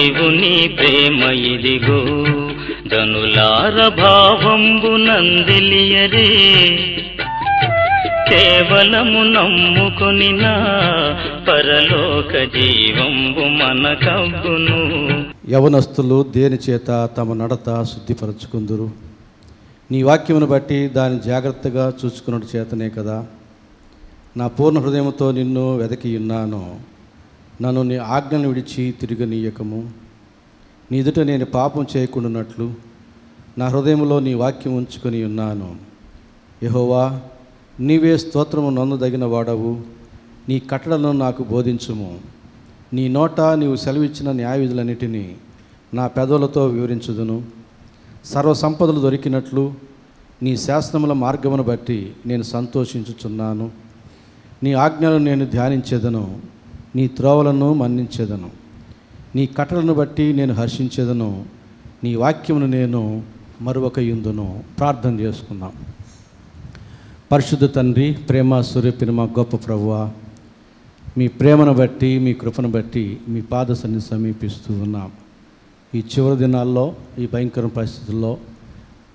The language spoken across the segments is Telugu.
దేవుని ప్రేమ ఇదిగో జనులార భావంబు నందెలియరే కేవలము నమ్ముకొనినా పరలోక జీవంబు మనకబ్బును. యవనస్తులు దేని చేత తమ నడత శుద్ధిపరచుకుందురు? నీ వాక్యమును బట్టి దాన్ని జాగ్రత్తగా చూసుకున్నట్టు చేతనే కదా. నా పూర్ణ హృదయంతో నిన్ను వెదకి ఉన్నాను. నన్ను నీ ఆజ్ఞను విడిచి తిరగనీయకము. నీ ఎదుట నేను పాపం చేయకుండానట్లు నా హృదయంలో నీ వాక్యం ఉంచుకొని ఉన్నాను. యెహోవా, నీవే స్తోత్రము నొందదగిన వాడవు. నీ కట్టడలను నాకు బోధించుము. నీ నోట నీవు సెలవిచ్చిన న్యాయవిధులన్నిటినీ నా పెదవులతో వివరించుదును. సర్వసంపదలు దొరికినట్లు నీ శాసనముల మార్గమును బట్టి నేను సంతోషించుచున్నాను. నీ ఆజ్ఞలను నేను ధ్యానించేదను, నీ త్రోవలను మన్నించేదను. నీ కట్టలను బట్టి నేను హర్షించేదను, నీ వాక్యమును నేను మరువకయుందును. ప్రార్థన చేసుకుందాం. పరిశుద్ధ తండ్రి, ప్రేమ స్వరూపిన మా గొప్ప ప్రభువా, మీ ప్రేమను బట్టి మీ కృపను బట్టి మీ పాద సన్నిధిని సమీపిస్తూ ఉన్నాం. ఈ చివరి దినాల్లో, ఈ భయంకర పరిస్థితుల్లో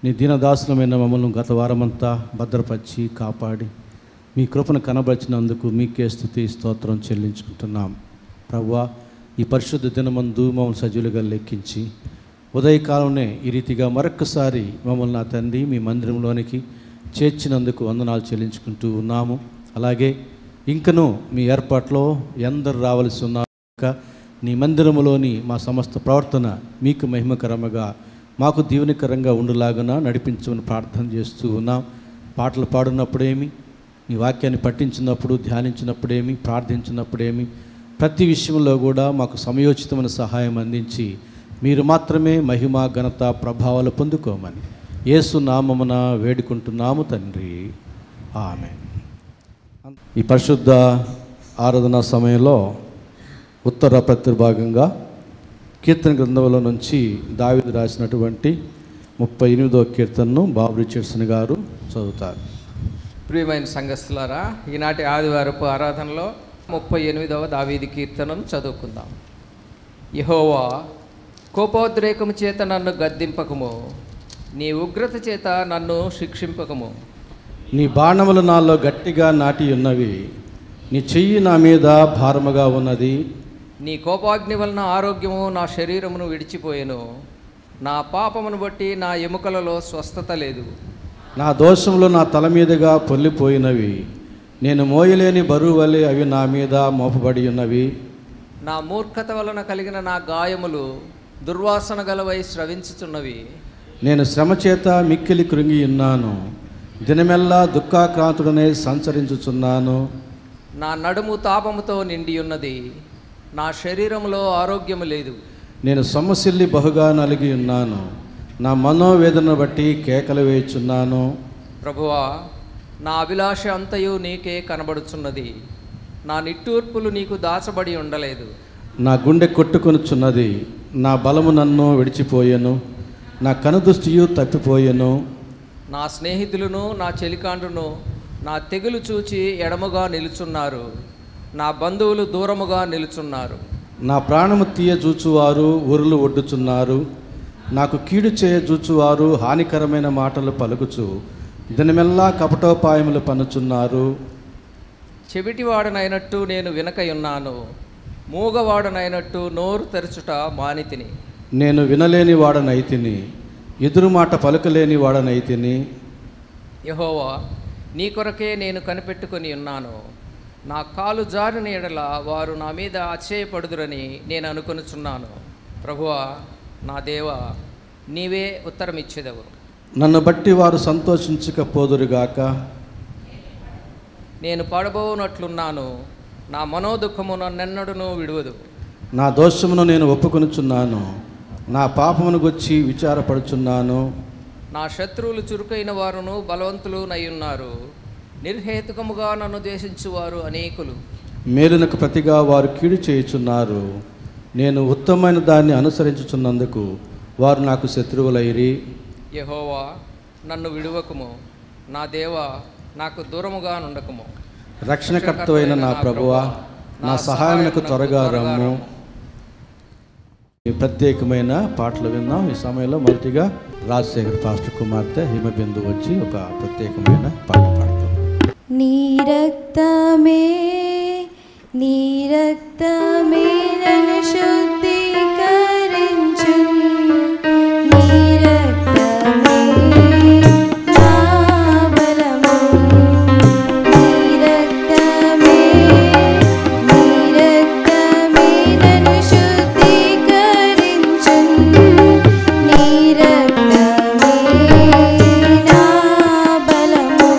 నీ దీనదాసులమైన మమ్మల్ని గత వారమంతా భద్రపరిచి కాపాడి మీ కృపను కనబరిచినందుకు మీకే స్తుతి స్తోత్రం చెల్లించుకుంటున్నాం. ప్రభువా, ఈ పరిశుద్ధ దినమందు మమ్మల్ని సజీవులుగా లెక్కించి ఉదయకాలంలో ఈ రీతిగా మరొక్కసారి మమ్మల్ని నా తండ్రి మీ మందిరంలోనికి చేర్చినందుకు వందనాలు చెల్లించుకుంటూ ఉన్నాము. అలాగే ఇంకనూ మీ ఏర్పాట్లో ఎందరు రావాల్సి ఉన్నాక నీ మందిరములోని మా సమస్త ప్రవర్తన మీకు మహిమకరముగా మాకు దీవెనకరంగా ఉండులాగున నడిపించమని ప్రార్థన చేస్తూ ఉన్నాం. పాటలు పాడినప్పుడేమి, నీ వాక్యాన్ని పఠించినప్పుడు, ధ్యానించినప్పుడేమి, ప్రార్థించినప్పుడేమి, ప్రతి విషయంలో కూడా మాకు సమయోచితమైన సహాయం అందించి మీరు మాత్రమే మహిమ, ఘనత, ప్రభావాలు పొందుకోమని యేసు నామమున వేడుకుంటున్నాము తండ్రి. ఆమేన్. ఈ పరిశుద్ధ ఆరాధన సమయంలో ఉత్తర ప్రతిభాగంగా కీర్తన గ్రంథంలో నుంచి దావీదు రాసినటువంటి 38వ కీర్తనను బాబు రిచర్డ్సన్ గారు చదువుతారు. ప్రియమైన సంఘస్థులారా, ఈనాటి ఆదివారపు ఆరాధనలో 38వ దావీదు కీర్తనను చదువుకుందాం. యెహోవా, కోపోద్రేకము చేత నన్ను గద్దింపకము, నీ ఉగ్రత చేత నన్ను శిక్షింపకము. నీ బాణములు నాలో గట్టిగా నాటి ఉన్నవి, నీ చెయ్యి నా మీద భారముగా ఉన్నది. నీ కోపాగ్ని వలన ఆరోగ్యము నా శరీరమును విడిచిపోయెను. నా పాపమును బట్టి నా ఎముకలలో స్వస్థత లేదు. నా దోషములు నా తల మీదుగా పొల్లిపోయినవి, నేను మోయలేని బరువు వలె అవి నా మీద మోపబడి ఉన్నవి. నా మూర్ఖత వలన కలిగిన నా గాయములు దుర్వాసన గలవై స్రవించుచున్నవి. నేను శ్రమ చేత మిక్కిలి కృంగి ఉన్నాను, దినమెల్లా దుఃఖాక్రాంతుడనే సంచరించుచున్నాను. నా నడుము తాపముతో నిండి ఉన్నది, నా శరీరములో ఆరోగ్యము లేదు. నేను సొమ్మసిల్లి బహుగా నలిగి ఉన్నాను, నా మనోవేదన బట్టి కేకలు వేయుచున్నాను. ప్రభువా, నా అభిలాష అంతయు నీకే కనబడుచున్నది, నా నిట్టూర్పులు నీకు దాచబడి ఉండలేదు. నా గుండె కొట్టుకొనుచున్నది, నా బలము నన్ను విడిచిపోయెను, నా కనుదృష్టియు తప్పిపోయెను. నా స్నేహితులను నా చెలికాండ్రును నా తెగులు చూచి ఎడముగా నిలుచున్నారు, నా బంధువులు దూరముగా నిలుచున్నారు. నా ప్రాణము తీయ జూచువారు ఉరులు ఒడ్డుచున్నారు, నాకు కీడు చేయ జూచువారు హానికరమైన మాటలు పలుకుచు దినమెల్లా కపటోపాయములు పన్నుచున్నారు. చెవిటివాడనైనట్టు నేను వినకయున్నాను, మూగవాడనైనట్టు నోరు తెరచుట మానితిని. నేను వినలేని వాడనైతిని, ఎదురు మాట పలుకలేని వాడనైతిని. యెహోవా, నీ కొరకే నేను కనిపెట్టుకొని ఉన్నాను. నా కాలు జారిన ఎడల వారు నా మీద అతిశయపడుదురని నేను అనుకొనుచున్నాను. ప్రభువా, నా దేవా, నీవే ఉత్తరమిచ్చేదవు. నన్ను బట్టి వారు సంతోషించకపోదురుగాక. నేను పడబోనట్లున్నాను, నా మనోదుఖము నన్నెన్నడునూ విడువదు. నా దోషమును నేను ఒప్పుకొనుచున్నాను, నా పాపమును గుచ్చి విచారపడుచున్నాను. నా శత్రువులు చురుకైన వారును బలవంతులు నయ్యున్నారు, నిర్హేతుకముగా నన్ను ద్వేషించువారు అనేకులు. మేలునకు ప్రతిగా వారు కీడు చేయుచున్నారు, నేను ఉత్తమమైన దాన్ని అనుసరించుచున్నందుకు వారు నాకు శత్రువులైరి. యెహోవా, నన్ను విడువకుము, నా దేవా, నాకు దూరముగా నుండకము. రక్షణకర్తవైన నా ప్రభువా, నా సహాయమునకు త్వరగా రమ్ము. ప్రత్యేకమైన పాటలు విన్నాం. ఈ సమయంలో మొదటిగా రాజశేఖర్ పాస్టర్ కుమార్తె హిమబిందు వచ్చి ఒక ప్రత్యేకమైన పాట పాడుతాం. నీ రక్తమే నన్ను శుద్ధీకరించు, నీ రక్తమే నా బలము, నీ రక్తమే నన్ను శుద్ధీకరించు, నీ రక్తమే నా బలము.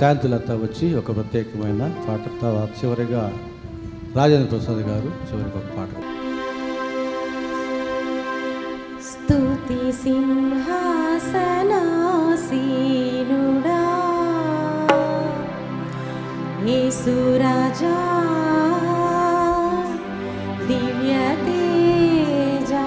శాంతిలత వచ్చి ఒక ప్రత్యేకమైన పాట, తర్వాత చివరిగా రాజేంద్ర ప్రసాద్ గారు చివరికి ఒక పాట. స్తుతి సింహాసనాసీనుడా యేసు రాజా దివ్య తేజా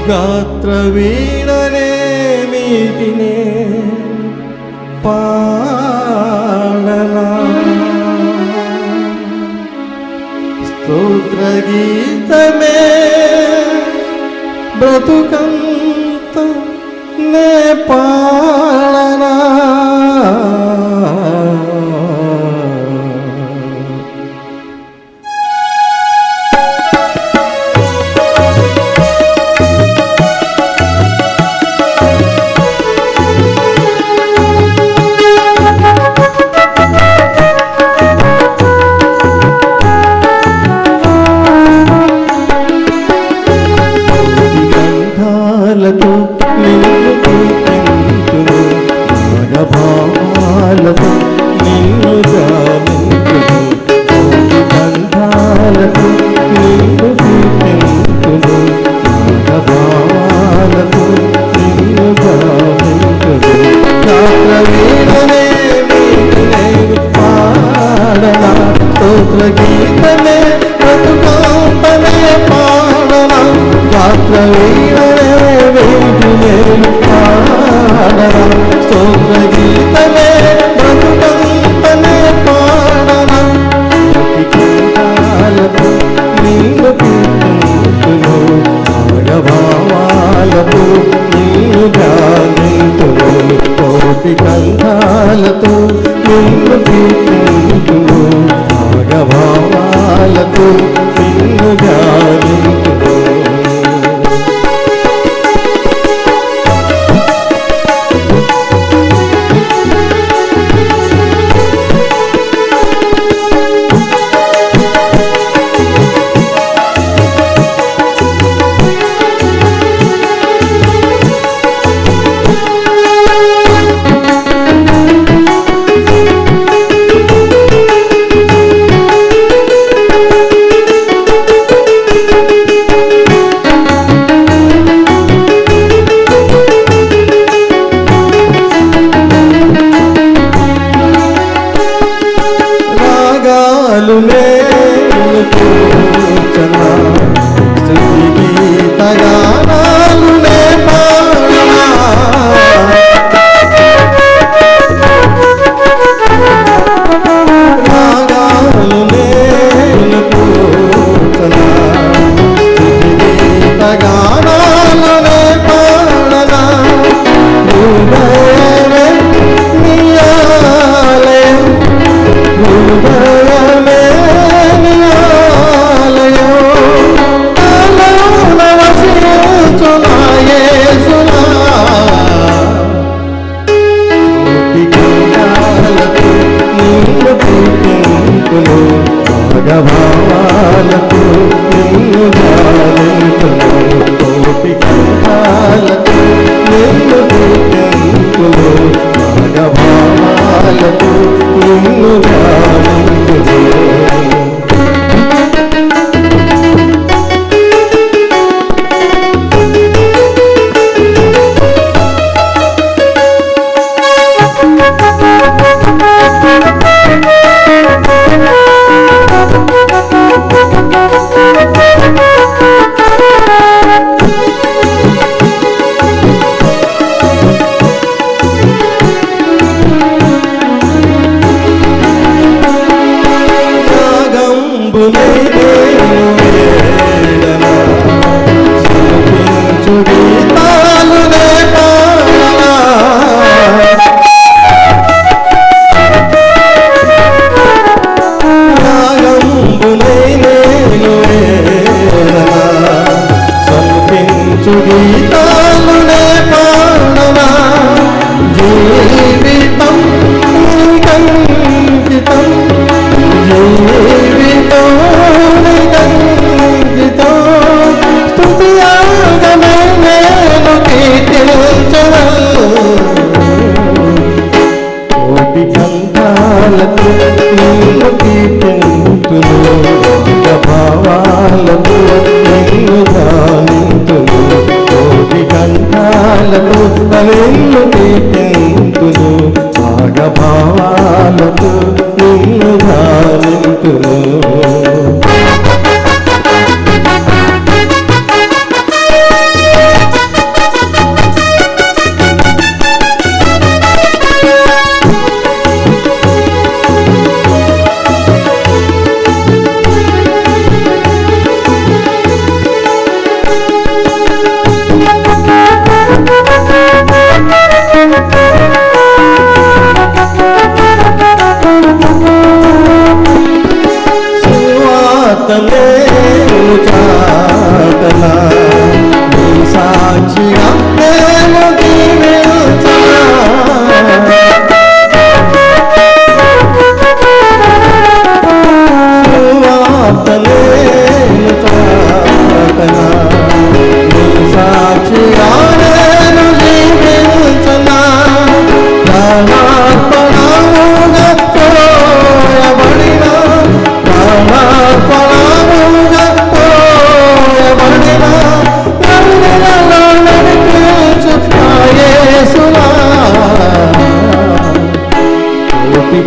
గాత్ర వీణనే మీటినే పాడనా స్తోత్ర గీతమే బ్రతుకంత నే పాడనా భావాలకు నిన్ను ధ్యానింతును.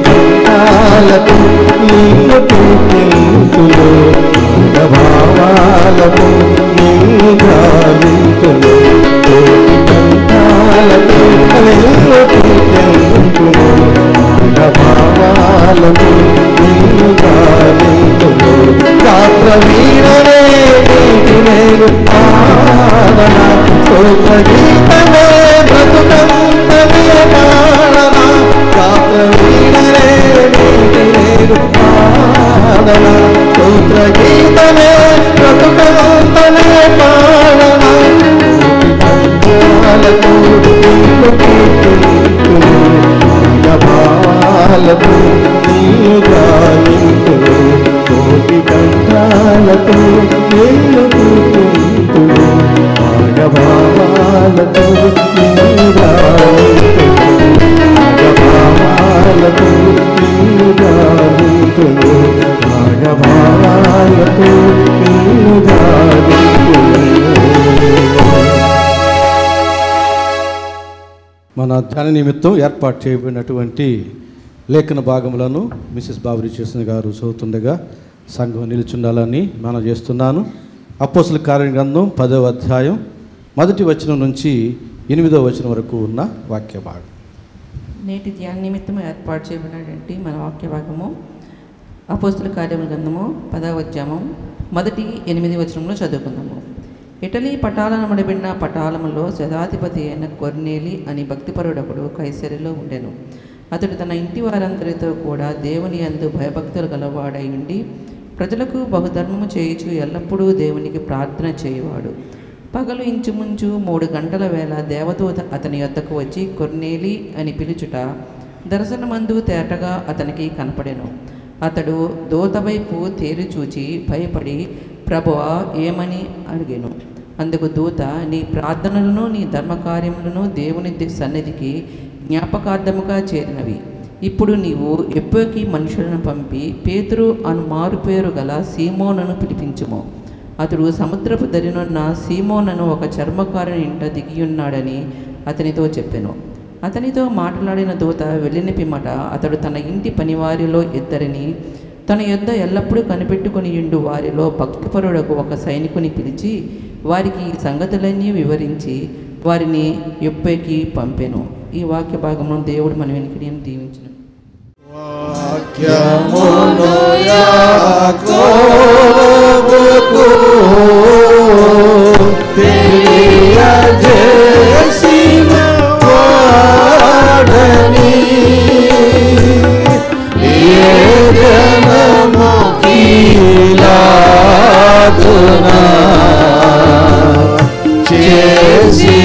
కంఠాలతో నిన్ను కీర్తింతును భావాలతో నిన్ను గాలింతును కోటి కంఠాలతో నిన్ను కీర్తింతును భావాలతో నిన్ను గాలింతును రాత్ర వీరనే నీకు నేను పాడన స్తోత్ర గీతమే బ్రతుకంతనే పాడన రాత్ర వీరనే నీకు నేను పాడన స్తోత్ర గీతమే బ్రతుకంతనే పాడన కంఠాలతో నిన్ను కీర్తింతును భావాలతో నిన్ను గాలింతును కోటి కంఠాలతో నిన్ను కీర్తింతును భావాలతో నిన్ను గాలింతును భావాలతో నిన్ను గాలింతును భావాలతో నిన్ను గాలింతును. మన ధ్యాన నిమిత్తం ఏర్పాటు చేయబడినటువంటి లేఖన భాగములను మిసెస్ బాబరి చేసిన గారు చదువుతుండగా సంఘం నిలుచుండాలని మనం చేస్తున్నాను. అపోస్తలుల కార్య గ్రంథం 10వ అధ్యాయం 1వ వచనం నుంచి 8వ వచనం వరకు ఉన్న వాక్య భాగం. నేటి ధ్యాన నిమిత్తం ఏర్పాటు చేయబడినటువంటి మన వాక్య భాగము అపోస్తలుల కార్యముల గ్రంథము 10వ అధ్యాయం 1-8 వచనంలో చదువుకుందాము. ఇటలీ పటాలనబడిన పటాలములో శతాధిపతి అయిన కొర్నేలి అని భక్తిపరుడొకడు కైసరిలో ఉండెను. అతడు తన ఇంటి వారందరితో కూడా దేవుని యందు భయభక్తులు గలవాడై ఉండి ప్రజలకు బహుధర్మము చేయుచు ఎల్లప్పుడూ దేవునికి ప్రార్థన చేయువాడు. పగలు ఇంచుమించు 3 గంటల వేళ దేవదూత అతని యొద్దకు వచ్చి కొర్నేలి అని పిలుచుట దర్శనమందు తేటగా అతనికి కనపడెను. అతడు దూత వైపు తేరి చూచి భయపడి ప్రభువా ఏమని అడిగాను. అందుకు దూత, నీ ప్రార్థనలను నీ ధర్మకార్యములను దేవుని సన్నిధికి జ్ఞాపకార్థముగా చేరినవి. ఇప్పుడు నీవు ఎప్పటికీ మనుషులను పంపి పేతురు అను మారు పేరు గల సీమోనును పిలిపించుము. అతడు సముద్రపు దరినున్న సీమోనను ఒక చర్మకారుని ఇంట దిగియున్నాడని అతనితో చెప్పెను. అతనితో మాట్లాడిన దూత వెళ్ళిన పిమ్మట అతడు తన ఇంటి పనివారిలో ఇద్దరిని తన యొద్ద ఎల్లప్పుడూ కనిపెట్టుకుని ఉండు వారిలో భక్తిపరుడకు ఒక సైనికుని పిలిచి వారికి ఈ సంగతులన్నీ వివరించి వారిని యొప్పేకి పంపెను. ఈ వాక్య భాగమును దేవుడు మన వెనుకని దీవించును. వాక్యమును యాకోబుకు తెలియజేసిన వాడని ఏ జనము కీలాదునా చేసి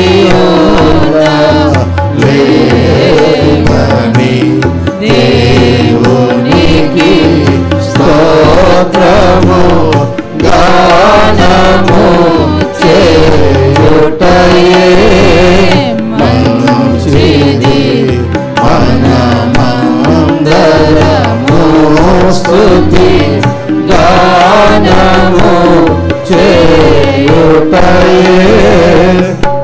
లేవని దేవునికి స్తోత్రము గానము చేయుటయే మంచిది. మనమందరము స్తుతి గానము చేయుటయే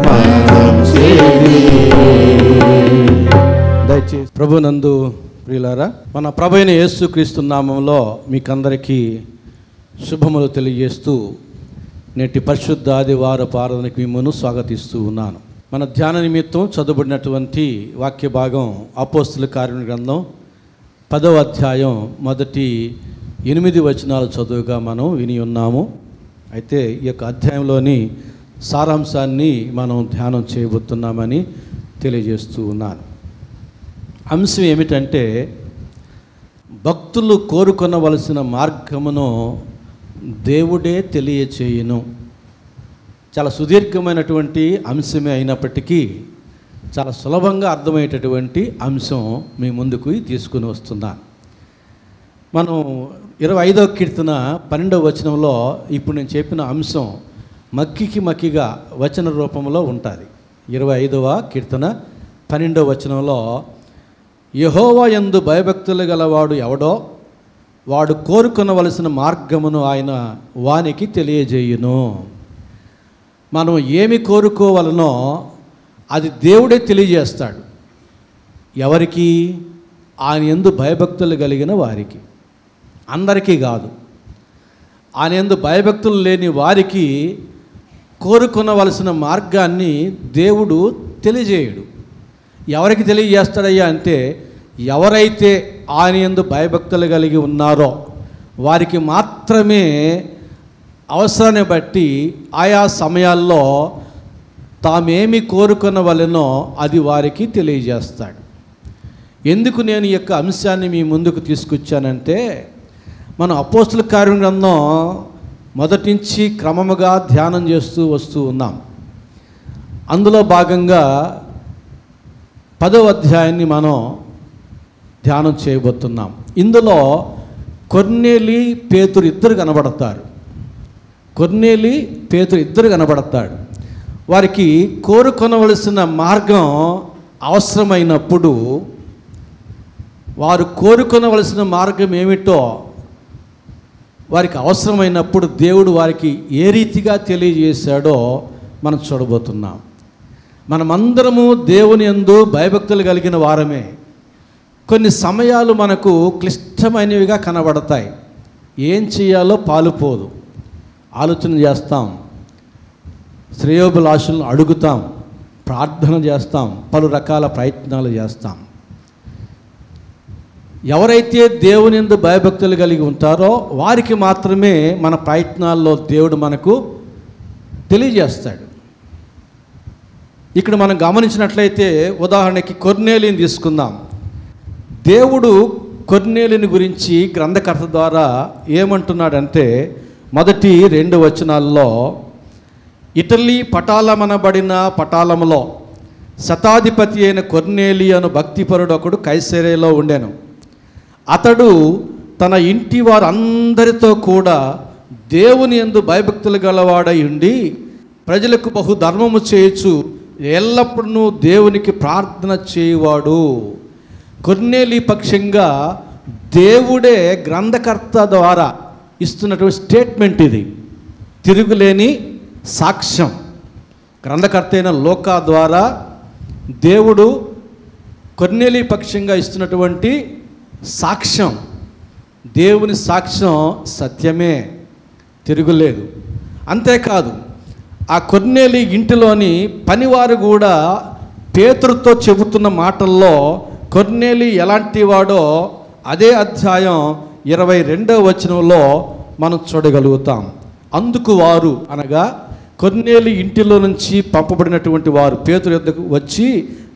మంచిది. దయచేసి ప్రభునందు ప్రియులారా, మన ప్రభు అయిన యేసుక్రీస్తు నామంలో మీకందరికీ శుభములు తెలియజేస్తూ నేటి పరిశుద్ధ ఆదివారపు ఆరాధనకు మిమ్మల్ని స్వాగతిస్తూ ఉన్నాను. మన ధ్యాన నిమిత్తం చదువుబడినటువంటి వాక్య భాగం అపోస్తలుల కార్యముల గ్రంథం 10వ అధ్యాయం 1-8 వచనాలు చదువుగా మనం విని ఉన్నాము. అయితే ఈ యొక్క అధ్యాయంలోని సారాంశాన్ని మనం ధ్యానం చేయబోతున్నామని తెలియజేస్తూ ఉన్నాను. అంశం ఏమిటంటే, భక్తులు కోరుకొనవలసిన మార్గమును దేవుడే తెలియచేయును. చాలా సుదీర్ఘమైనటువంటి అంశమే అయినప్పటికీ చాలా సులభంగా అర్థమయ్యేటటువంటి అంశం మీ ముందుకు తీసుకుని వస్తున్నాను. మనం 25వ కీర్తన 12వ వచనంలో ఇప్పుడు నేను చెప్పిన అంశం మక్కిగా వచన రూపంలో ఉంటుంది. 25వ కీర్తన 12వ వచనంలో, యెహోవా యందు భయభక్తులు గలవాడు ఎవడో వాడు కోరుకొనవలసిన మార్గమును ఆయన వానికి తెలియజేయును. మనం ఏమి కోరుకోవాలనో అది దేవుడే తెలియజేస్తాడు. ఎవరికి? ఆయన యందు భయభక్తులు కలిగిన వారికి, అందరికీ కాదు. ఆయన యందు భయభక్తులు లేని వారికి కోరుకొనవలసిన మార్గాన్ని దేవుడు తెలియజేయడు. ఎవరికి తెలియజేస్తాడయ్యా అంటే, ఎవరైతే ఆయన యందు భయభక్తులు కలిగి ఉన్నారో వారికి మాత్రమే అవసరాన్ని బట్టి ఆయా సమయాల్లో తామేమి కోరుకొనవలెనో అది వారికి తెలియజేస్తాడు. ఎందుకు నేను ఈ యొక్క అంశాన్ని మీ ముందుకు తీసుకొచ్చానంటే, మనం అపోస్తుల కార్యం గ్రంథం మొదటి నుంచి క్రమముగా ధ్యానం చేస్తూ వస్తూ ఉన్నాం. అందులో భాగంగా 10వ అధ్యాయాన్ని మనం ధ్యానం చేయబోతున్నాం. ఇందులో కొర్నేలి, పేతురు ఇద్దరు కనబడతారు. కొర్నేలి, పేతురు ఇద్దరు కనబడతాడు. వారికి కోరుకొనవలసిన మార్గం అవసరమైనప్పుడు, వారు కోరుకొనవలసిన మార్గం ఏమిటో వారికి అవసరమైనప్పుడు దేవుడు వారికి ఏ రీతిగా తెలియజేశాడో మనం చూడబోతున్నాం. మనమందరము దేవుని యందు భయభక్తులు కలిగిన వారమే. కొన్ని సమయాలు మనకు క్లిష్టమైనవిగా కనబడతాయి. ఏం చేయాలో పాలుపోదు. ఆలోచన చేస్తాం, శ్రేయోభిలాషులను అడుగుతాం, ప్రార్థన చేస్తాం, పలు రకాల ప్రయత్నాలు చేస్తాం. ఎవరైతే దేవుని యందు భయభక్తులు కలిగి ఉంటారో వారికి మాత్రమే మన ప్రయత్నాల్లో దేవుడు మనకు తెలియజేస్తాడు. ఇక్కడ మనం గమనించినట్లయితే, ఉదాహరణకి కొర్నేలిని తీసుకుందాం. దేవుడు కొర్నేలిని గురించి గ్రంథకర్త ద్వారా ఏమంటున్నాడంటే, మొదటి 2 వచనాల్లో, ఇటలీ పటాలమనబడిన పటాలములో శతాధిపతి అయిన కొర్నేలి అను భక్తిపరుడు ఒకడు కైసరేలో ఉండెను. అతడు తన ఇంటి వారందరితో కూడా దేవుని యందు భయభక్తులు గలవాడై ఉండి ప్రజలకు బహు ధర్మము చేయొచ్చు ఎల్లప్పుడూ దేవునికి ప్రార్థన చేయువాడు. కొర్నేలి పక్షంగా దేవుడే గ్రంథకర్త ద్వారా ఇస్తున్నటువంటి స్టేట్మెంట్ ఇది. తిరుగులేని సాక్ష్యం. గ్రంథకర్త అయిన లూకా ద్వారా దేవుడు కొర్నేలి పక్షంగా ఇస్తున్నటువంటి సాక్ష్యం, దేవుని సాక్ష్యం సత్యమే, తిరుగులేదు. అంతేకాదు, ఆ కొర్నేలి ఇంటిలోని పనివారు కూడా పేతురుతో చెబుతున్న మాటల్లో కొర్నేలి ఎలాంటి వాడో అదే అధ్యాయం 22వ వచనంలో మనం చూడగలుగుతాం. అందుకు వారు అనగా కొర్నేలి ఇంటిలో నుంచి పంపబడినటువంటి వారు పేతురు యొద్దకు వచ్చి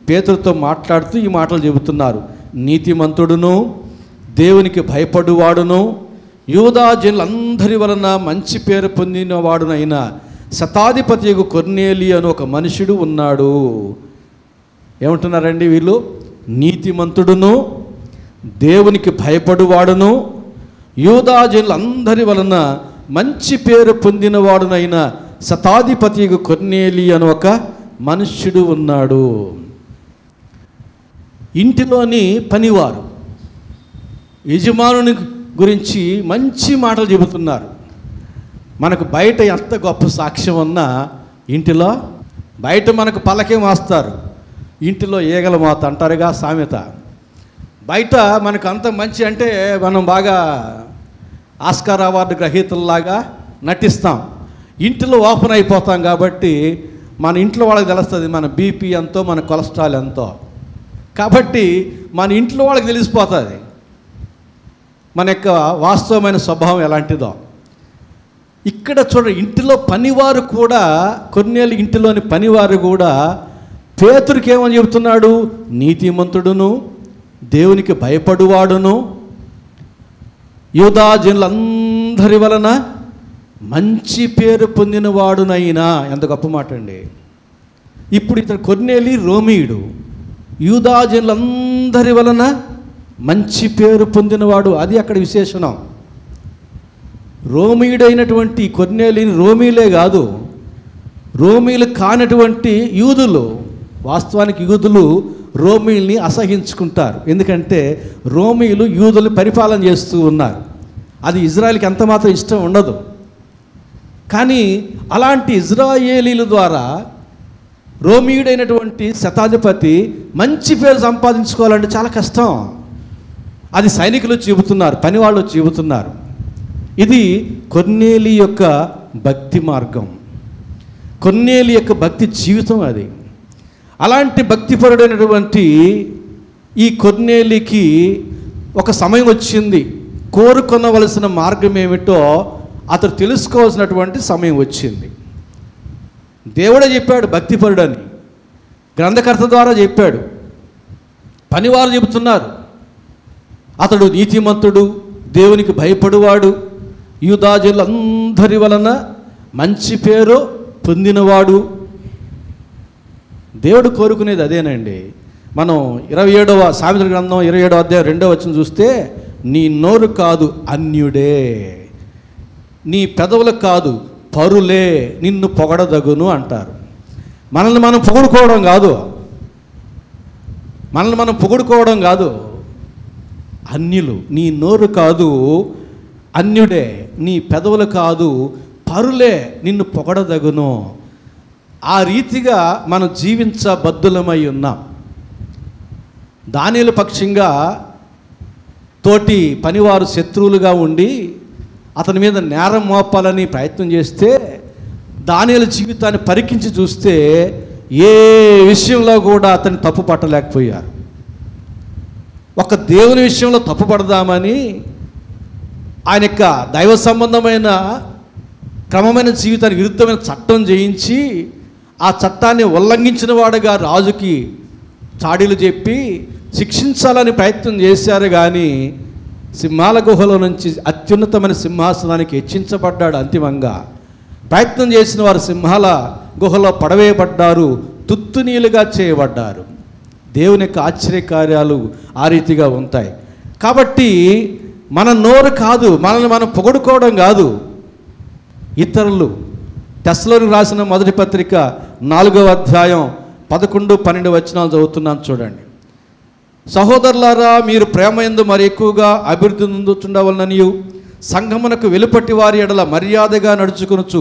పేతురుతో మాట్లాడుతూ ఈ మాటలు చెబుతున్నారు. నీతిమంతుడును దేవునికి భయపడువాడును యూదా జనులందరి వలన మంచి పేరు పొందిన వాడునైన శతాధిపతియగు కొర్నేలి అని ఒక మనుషుడు ఉన్నాడు. ఏమంటున్నారండి వీళ్ళు? నీతిమంతుడును దేవునికి భయపడువాడును యూదా జనులందరి వలన మంచి పేరు పొందినవాడునైన శతాధిపతియగు కొర్నేలి అని ఒక మనుష్యుడు ఉన్నాడు. ఇంటిలోని పనివారు యజమానుని గురించి మంచి మాటలు చెబుతున్నారు. మనకు బయట ఎంత గొప్ప సాక్ష్యం ఉన్నా ఇంటిలో, బయట మనకు పలకే మోస్తారు, ఇంటిలో ఈగల మోత అంటారుగా సామెత. బయట మనకు అంత మంచి అంటే మనం బాగా ఆస్కార్ అవార్డు గ్రహీతల్లాగా నటిస్తాం. ఇంటిలో ఓపెన్ అయిపోతాం కాబట్టి మన ఇంట్లో వాళ్ళకి తెలుస్తుంది మన బీపీ ఎంతో, మన కొలెస్ట్రాల్ ఎంతో. కాబట్టి మన ఇంట్లో వాళ్ళకి తెలిసిపోతుంది మన యొక్క వాస్తవమైన స్వభావం ఎలాంటిదో. ఇక్కడ చూడ, ఇంటిలో పనివారు కూడా, కొర్నేలి ఇంటిలోని పనివారు కూడా పేతురుకి ఏమని చెబుతున్నాడు? నీతిమంతుడును దేవునికి భయపడువాడును యూదా జనులందరి వలన మంచి పేరు పొందినవాడునైనా. ఎంత గొప్ప మాట అండి. ఇప్పుడు ఇతను కొర్నేలి రోమీయుడు, యూదా జనులందరి వలన మంచి పేరు పొందినవాడు. అది అక్కడ విశేషణం. రోమీయుడైనటువంటి కొర్నేలిని రోమీలే కాదు, రోమీలు కానటువంటి యూదులు, వాస్తవానికి యూదులు రోమీల్ని అసహించుకుంటారు. ఎందుకంటే రోమీలు యూదులు పరిపాలన చేస్తూ ఉన్నారు. అది ఇజ్రాయెల్కి ఎంత మాత్రం ఇష్టం ఉండదు. కానీ అలాంటి ఇజ్రాయేలీల ద్వారా రోమీయుడైనటువంటి శతాధిపతి మంచి పేరు సంపాదించుకోవాలంటే చాలా కష్టం. అది సైనికులు చెబుతున్నారు, పనివాళ్ళు చెబుతున్నారు. ఇది కొర్నేలి యొక్క భక్తి మార్గం, కొర్నేలి యొక్క భక్తి జీవితం అది. అలాంటి భక్తిపరుడైనటువంటి ఈ కొర్నేలికి ఒక సమయం వచ్చింది. కోరుకొనవలసిన మార్గం ఏమిటో అతడు తెలుసుకోవాల్సినటువంటి సమయం వచ్చింది. దేవుడే చెప్పాడు భక్తిపరుడని, గ్రంథకర్త ద్వారా చెప్పాడు, పనివారు చెబుతున్నారు. అతడు నీతిమంతుడు, దేవునికి భయపడువాడు, యూదాజనులందరి వలన మంచి పేరు పొందినవాడు. దేవుడు కోరుకునేది అదేనండి. మనం 27వ సామెతల గ్రంథం 27వ అధ్యాయం 2వ వచనం చూస్తే, నీ నోరు కాదు అన్యుడే, నీ పెదవులు కాదు పరులే నిన్ను పొగడదగును అంటారు. మనల్ని మనం పొగుడుకోవడం కాదు, మనల్ని మనం పొగుడుకోవడం కాదు. అన్యులు, నీ నోరు కాదు అన్యుడే, నీ పెదవులు కాదు పరులే నిన్ను పొగడదగును. ఆ రీతిగా మనం జీవించబద్ధులమై ఉన్నాం. దానియేలు పక్షంగా తోటి పనివారు శత్రువులుగా ఉండి అతని మీద నేరం మోపాలని ప్రయత్నం చేస్తే, దానియేలు జీవితాన్ని పరికించి చూస్తే ఏ విషయంలో కూడా అతన్ని తప్పు పట్టలేకపోయారు. ఒక దేవుని విషయంలో తప్పు పడదామని ఆయన యొక్క దైవ సంబంధమైన క్రమమైన జీవితానికి విరుద్ధమైన చట్టం చేయించి ఆ చట్టాన్ని ఉల్లంఘించిన వాడుగా రాజుకి చాడీలు చెప్పి శిక్షించాలని ప్రయత్నం చేశారు. కానీ సింహాల గుహలో నుంచి అత్యున్నతమైన సింహాసనానికి హెచ్చించబడ్డాడు. అంతిమంగా ప్రయత్నం చేసిన వారు సింహాల గుహలో పడవేయబడ్డారు, తుత్తునీలుగా చేయబడ్డారు. దేవుని యొక్క ఆశ్చర్యకార్యాలు ఆ రీతిగా ఉంటాయి. కాబట్టి మన నోరు కాదు, మనల్ని మనం పొగడుకోవడం కాదు. ఇతరులు తెస్సలోనికి రాసిన మొదటి పత్రిక 4వ అధ్యాయం 11-12 వచనాలు చదువుతున్నాను చూడండి. సహోదరులారా, మీరు ప్రేమ యందు మరి ఎక్కువగా అభివృద్ధి నొందుచుండవలననియు సంఘమునకు వెలుపటి వారి ఎడల మర్యాదగా నడుచుకొనుచు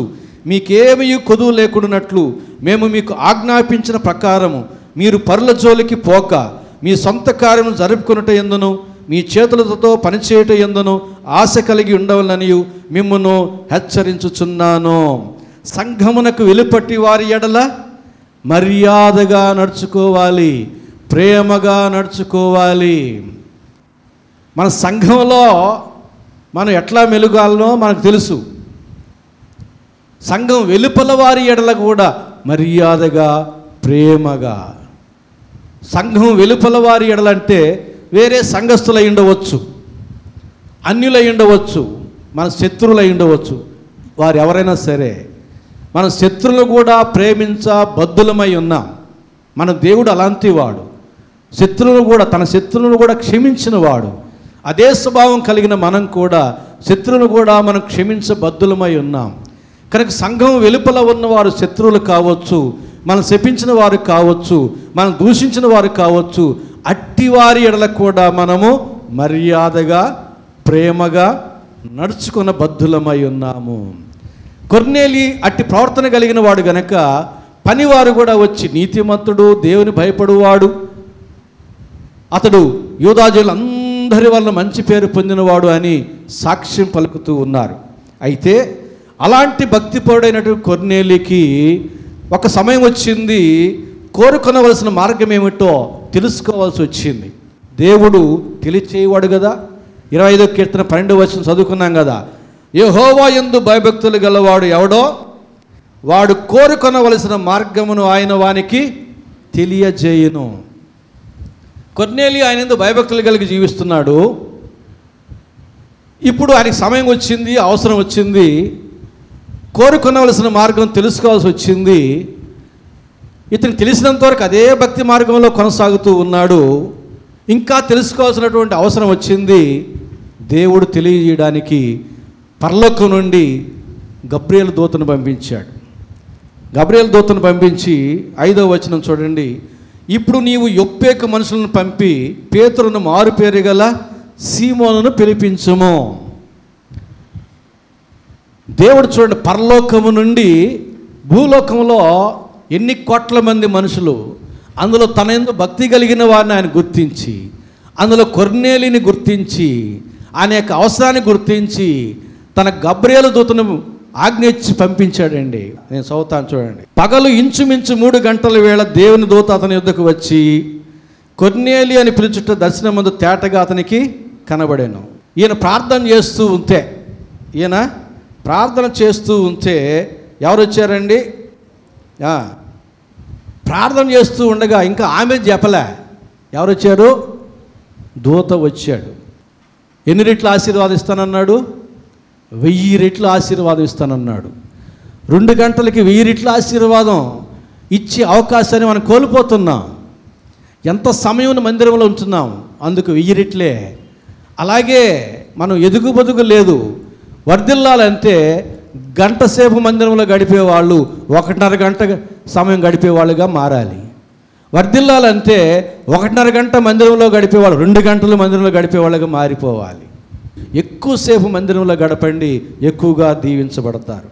మీకేమీ కొదువు లేకుండానట్లు మేము మీకు ఆజ్ఞాపించిన ప్రకారము మీరు పరుల జోలికి పోక మీ సొంత కార్యము జరుపుకొనుట యందును మీ చేతులతో పనిచేయుట యందును ఆశ కలిగి ఉండవలననియు మిమ్మును హెచ్చరించుచున్నాను. సంఘమునకు వెలుపటి వారి ఎడల మర్యాదగా నడుచుకోవాలి, ప్రేమగా నడుచుకోవాలి. మన సంఘంలో మనం ఎట్లా మెలుగాలనో మనకు తెలుసు. సంఘం వెలుపల వారి ఎడల కూడా మర్యాదగా, ప్రేమగా. సంఘం వెలుపల వారి ఎడలంటే వేరే సంఘస్థులై ఉండవచ్చు, అన్యులై ఉండవచ్చు, మన శత్రువులై ఉండవచ్చు. వారు ఎవరైనా సరే మన శత్రువులు కూడా ప్రేమించ బద్ధులమై ఉన్నాం. మన దేవుడు అలాంటి వాడు. శత్రువులు కూడా, తన శత్రువులను కూడా క్షమించిన వాడు. అదే స్వభావం కలిగిన మనం కూడా శత్రువులు కూడా మనం క్షమించబద్ధులమై ఉన్నాం. కనుక సంఘం వెలుపల ఉన్నవారు శత్రువులు కావచ్చు, మనం శపించిన వారు కావచ్చు, మనం దూషించిన వారు కావచ్చు. అట్టివారి ఎడల కూడా మనము మర్యాదగా, ప్రేమగా నడుచుకున్న బద్ధులమై ఉన్నాము. కొర్నేలి అట్టి ప్రవర్తన కలిగిన వాడు గనక పనివారు కూడా వచ్చి నీతిమంతుడు, దేవుని భయపడువాడు, అతడు యూదాజనులందరి వల్ల మంచి పేరు పొందినవాడు అని సాక్ష్యం పలుకుతూ ఉన్నారు. అయితే అలాంటి భక్తిపరుడైనటువంటి కొర్నేలికి ఒక సమయం వచ్చింది, కోరుకొనవలసిన మార్గం ఏమిటో తెలుసుకోవాల్సి వచ్చింది. దేవుడు తెలియచేయవాడు కదా. 25వ కీర్తన 12వ వచనం చదువుకున్నాం కదా, యెహోవా యందు భయభక్తులు గలవాడు ఎవడో వాడు కోరుకొనవలసిన మార్గమును ఆయన వానికి తెలియజేయును. కొర్నేలి ఆయన యందు భయభక్తులు కలిగి జీవిస్తున్నాడు. ఇప్పుడు ఆయనకి సమయం వచ్చింది, అవసరం వచ్చింది, కోరుకొనవలసిన మార్గం తెలుసుకోవాల్సి వచ్చింది. ఇతనికి తెలిసినంతవరకు అదే భక్తి మార్గంలో కొనసాగుతూ ఉన్నాడు. ఇంకా తెలుసుకోవాల్సినటువంటి అవసరం వచ్చింది. దేవుడు తెలియజేయడానికి పరలోకం నుండి గబ్రియేలు దూతను పంపించాడు. గబ్రియేలు దూతను పంపించి 5వ వచనం చూడండి, ఇప్పుడు నీవు యొప్పేకు మనుషులను పంపి పేతురును మారుపేరు గల సీమోనును పిలిపించుము. దేవుడు చూడండి, పరలోకము నుండి భూలోకంలో ఎన్ని కోట్ల మంది మనుషులు, అందులో తన యందు భక్తి కలిగిన వారిని ఆయన గుర్తించి అందులో కొర్నేలిని గుర్తించి ఆయన యొక్క అవసరాన్ని గుర్తించి తన గబ్రియేలు దూతను ఆజ్ఞ ఇచ్చి పంపించాడండి. నేను చదువుతాను చూడండి. పగలు ఇంచుమించు 3 గంటల వేళ దేవుని దూత అతని యొద్దకు వచ్చి కొర్నేలి అని పిలుచుట దర్శనమందు తేటగా అతనికి కనబడాను. ఈయన ప్రార్థన చేస్తూ ఉంటే ఎవరు వచ్చారండి? ప్రార్థన చేస్తూ ఉండగా ఇంకా ఆమె చెప్పలే, ఎవరు వచ్చారు? దూత వచ్చాడు. ఎన్ని రెట్లు ఆశీర్వాదిస్తానన్నాడు? 1000 రెట్లు ఆశీర్వాదం ఇస్తానన్నాడు. 2 గంటలకి 1000 రెట్ల ఆశీర్వాదం ఇచ్చే అవకాశాన్ని మనం కోల్పోతున్నాం. ఎంత సమయం మందిరంలో ఉంటున్నాం, అందుకు 1000 రెట్లే. అలాగే మనం ఎదుగు బదుగు లేదు. వర్ధిల్లాలంటే గంట సేపు మందిరంలో గడిపేవాళ్ళు 1.5 గంట సమయం గడిపేవాళ్ళుగా మారాలి. వర్ధిల్లాలంటే 1.5 గంట మందిరంలో గడిపేవాళ్ళు 2 గంటలు మందిరంలో గడిపేవాళ్ళుగా మారిపోవాలి. ఎక్కువసేపు మందిరంలో గడపండి, ఎక్కువగా దీవించబడతారు.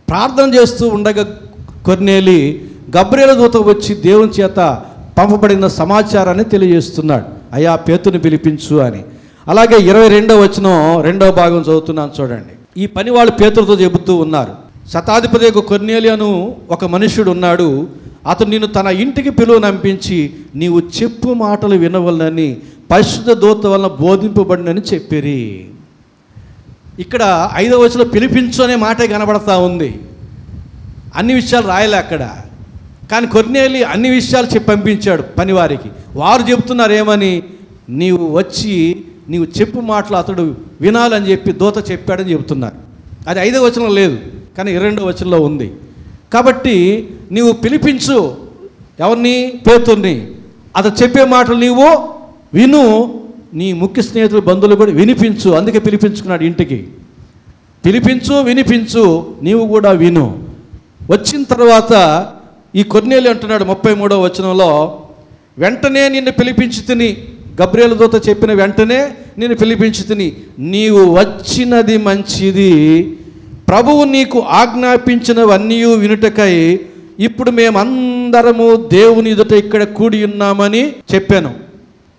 ప్రార్థన చేస్తూ ఉండగా కొర్నేలి గబ్రియేలు దూత వచ్చి దేవుని చేత పంపబడిన సమాచారాన్ని తెలియజేస్తున్నాడు. అయ్యా, పేతుని పిలిపించు అని. అలాగే 22వ వచనం 2వ భాగం చదువుతున్నాను చూడండి. ఈ పని వాళ్ళు పేతురుతో చెబుతూ ఉన్నారు. శతాధిపతి కొర్నేలి అను ఒక మనుష్యుడు ఉన్నాడు. అతను నిన్ను తన ఇంటికి పిలువనంపించి నీవు చెప్పు మాటలు వినవలనని పరిశుద్ధ దూత వలన బోధింపబడినని చెప్పిరి. ఇక్కడ 5వ వచనంలో పిలిపించు అనే మాటే కనబడతా ఉంది. అన్ని విషయాలు రాయలే అక్కడ. కానీ కొర్నేలి అన్ని విషయాలు చెప్పి పంపించాడు పనివారికి. వారు చెబుతున్నారు ఏమని? నీవు వచ్చి నీవు చెప్పు మాటలు అతడు వినాలని చెప్పి దూత చెప్పాడని చెబుతున్నారు. అది 5వ వచనంలో లేదు, కానీ 22వ వచనంలో ఉంది. కాబట్టి నీవు పిలిపించు ఎవరిని? పేతుర్ని. అతను చెప్పే మాటలు నీవు విను, నీ ముఖ్య స్నేహితులు బంధువులు కూడా వినిపించు. అందుకే పిలిపించుకున్నాడు ఇంటికి. వినిపించు, నీవు కూడా విను. వచ్చిన తర్వాత ఈ కొర్నేలి అంటున్నాడు 33వ వచనంలో, వెంటనే నిన్ను పిలిపించి తిని, గబ్రియేలు దూత చెప్పిన వెంటనే నిన్ను పిలిపించి తిని, నీవు వచ్చినది మంచిది, ప్రభువు నీకు ఆజ్ఞాపించినవన్నీ వినుటకై ఇప్పుడు మేమందరము దేవుని ఎదుట ఇక్కడ కూడి ఉన్నామని చెప్పాను.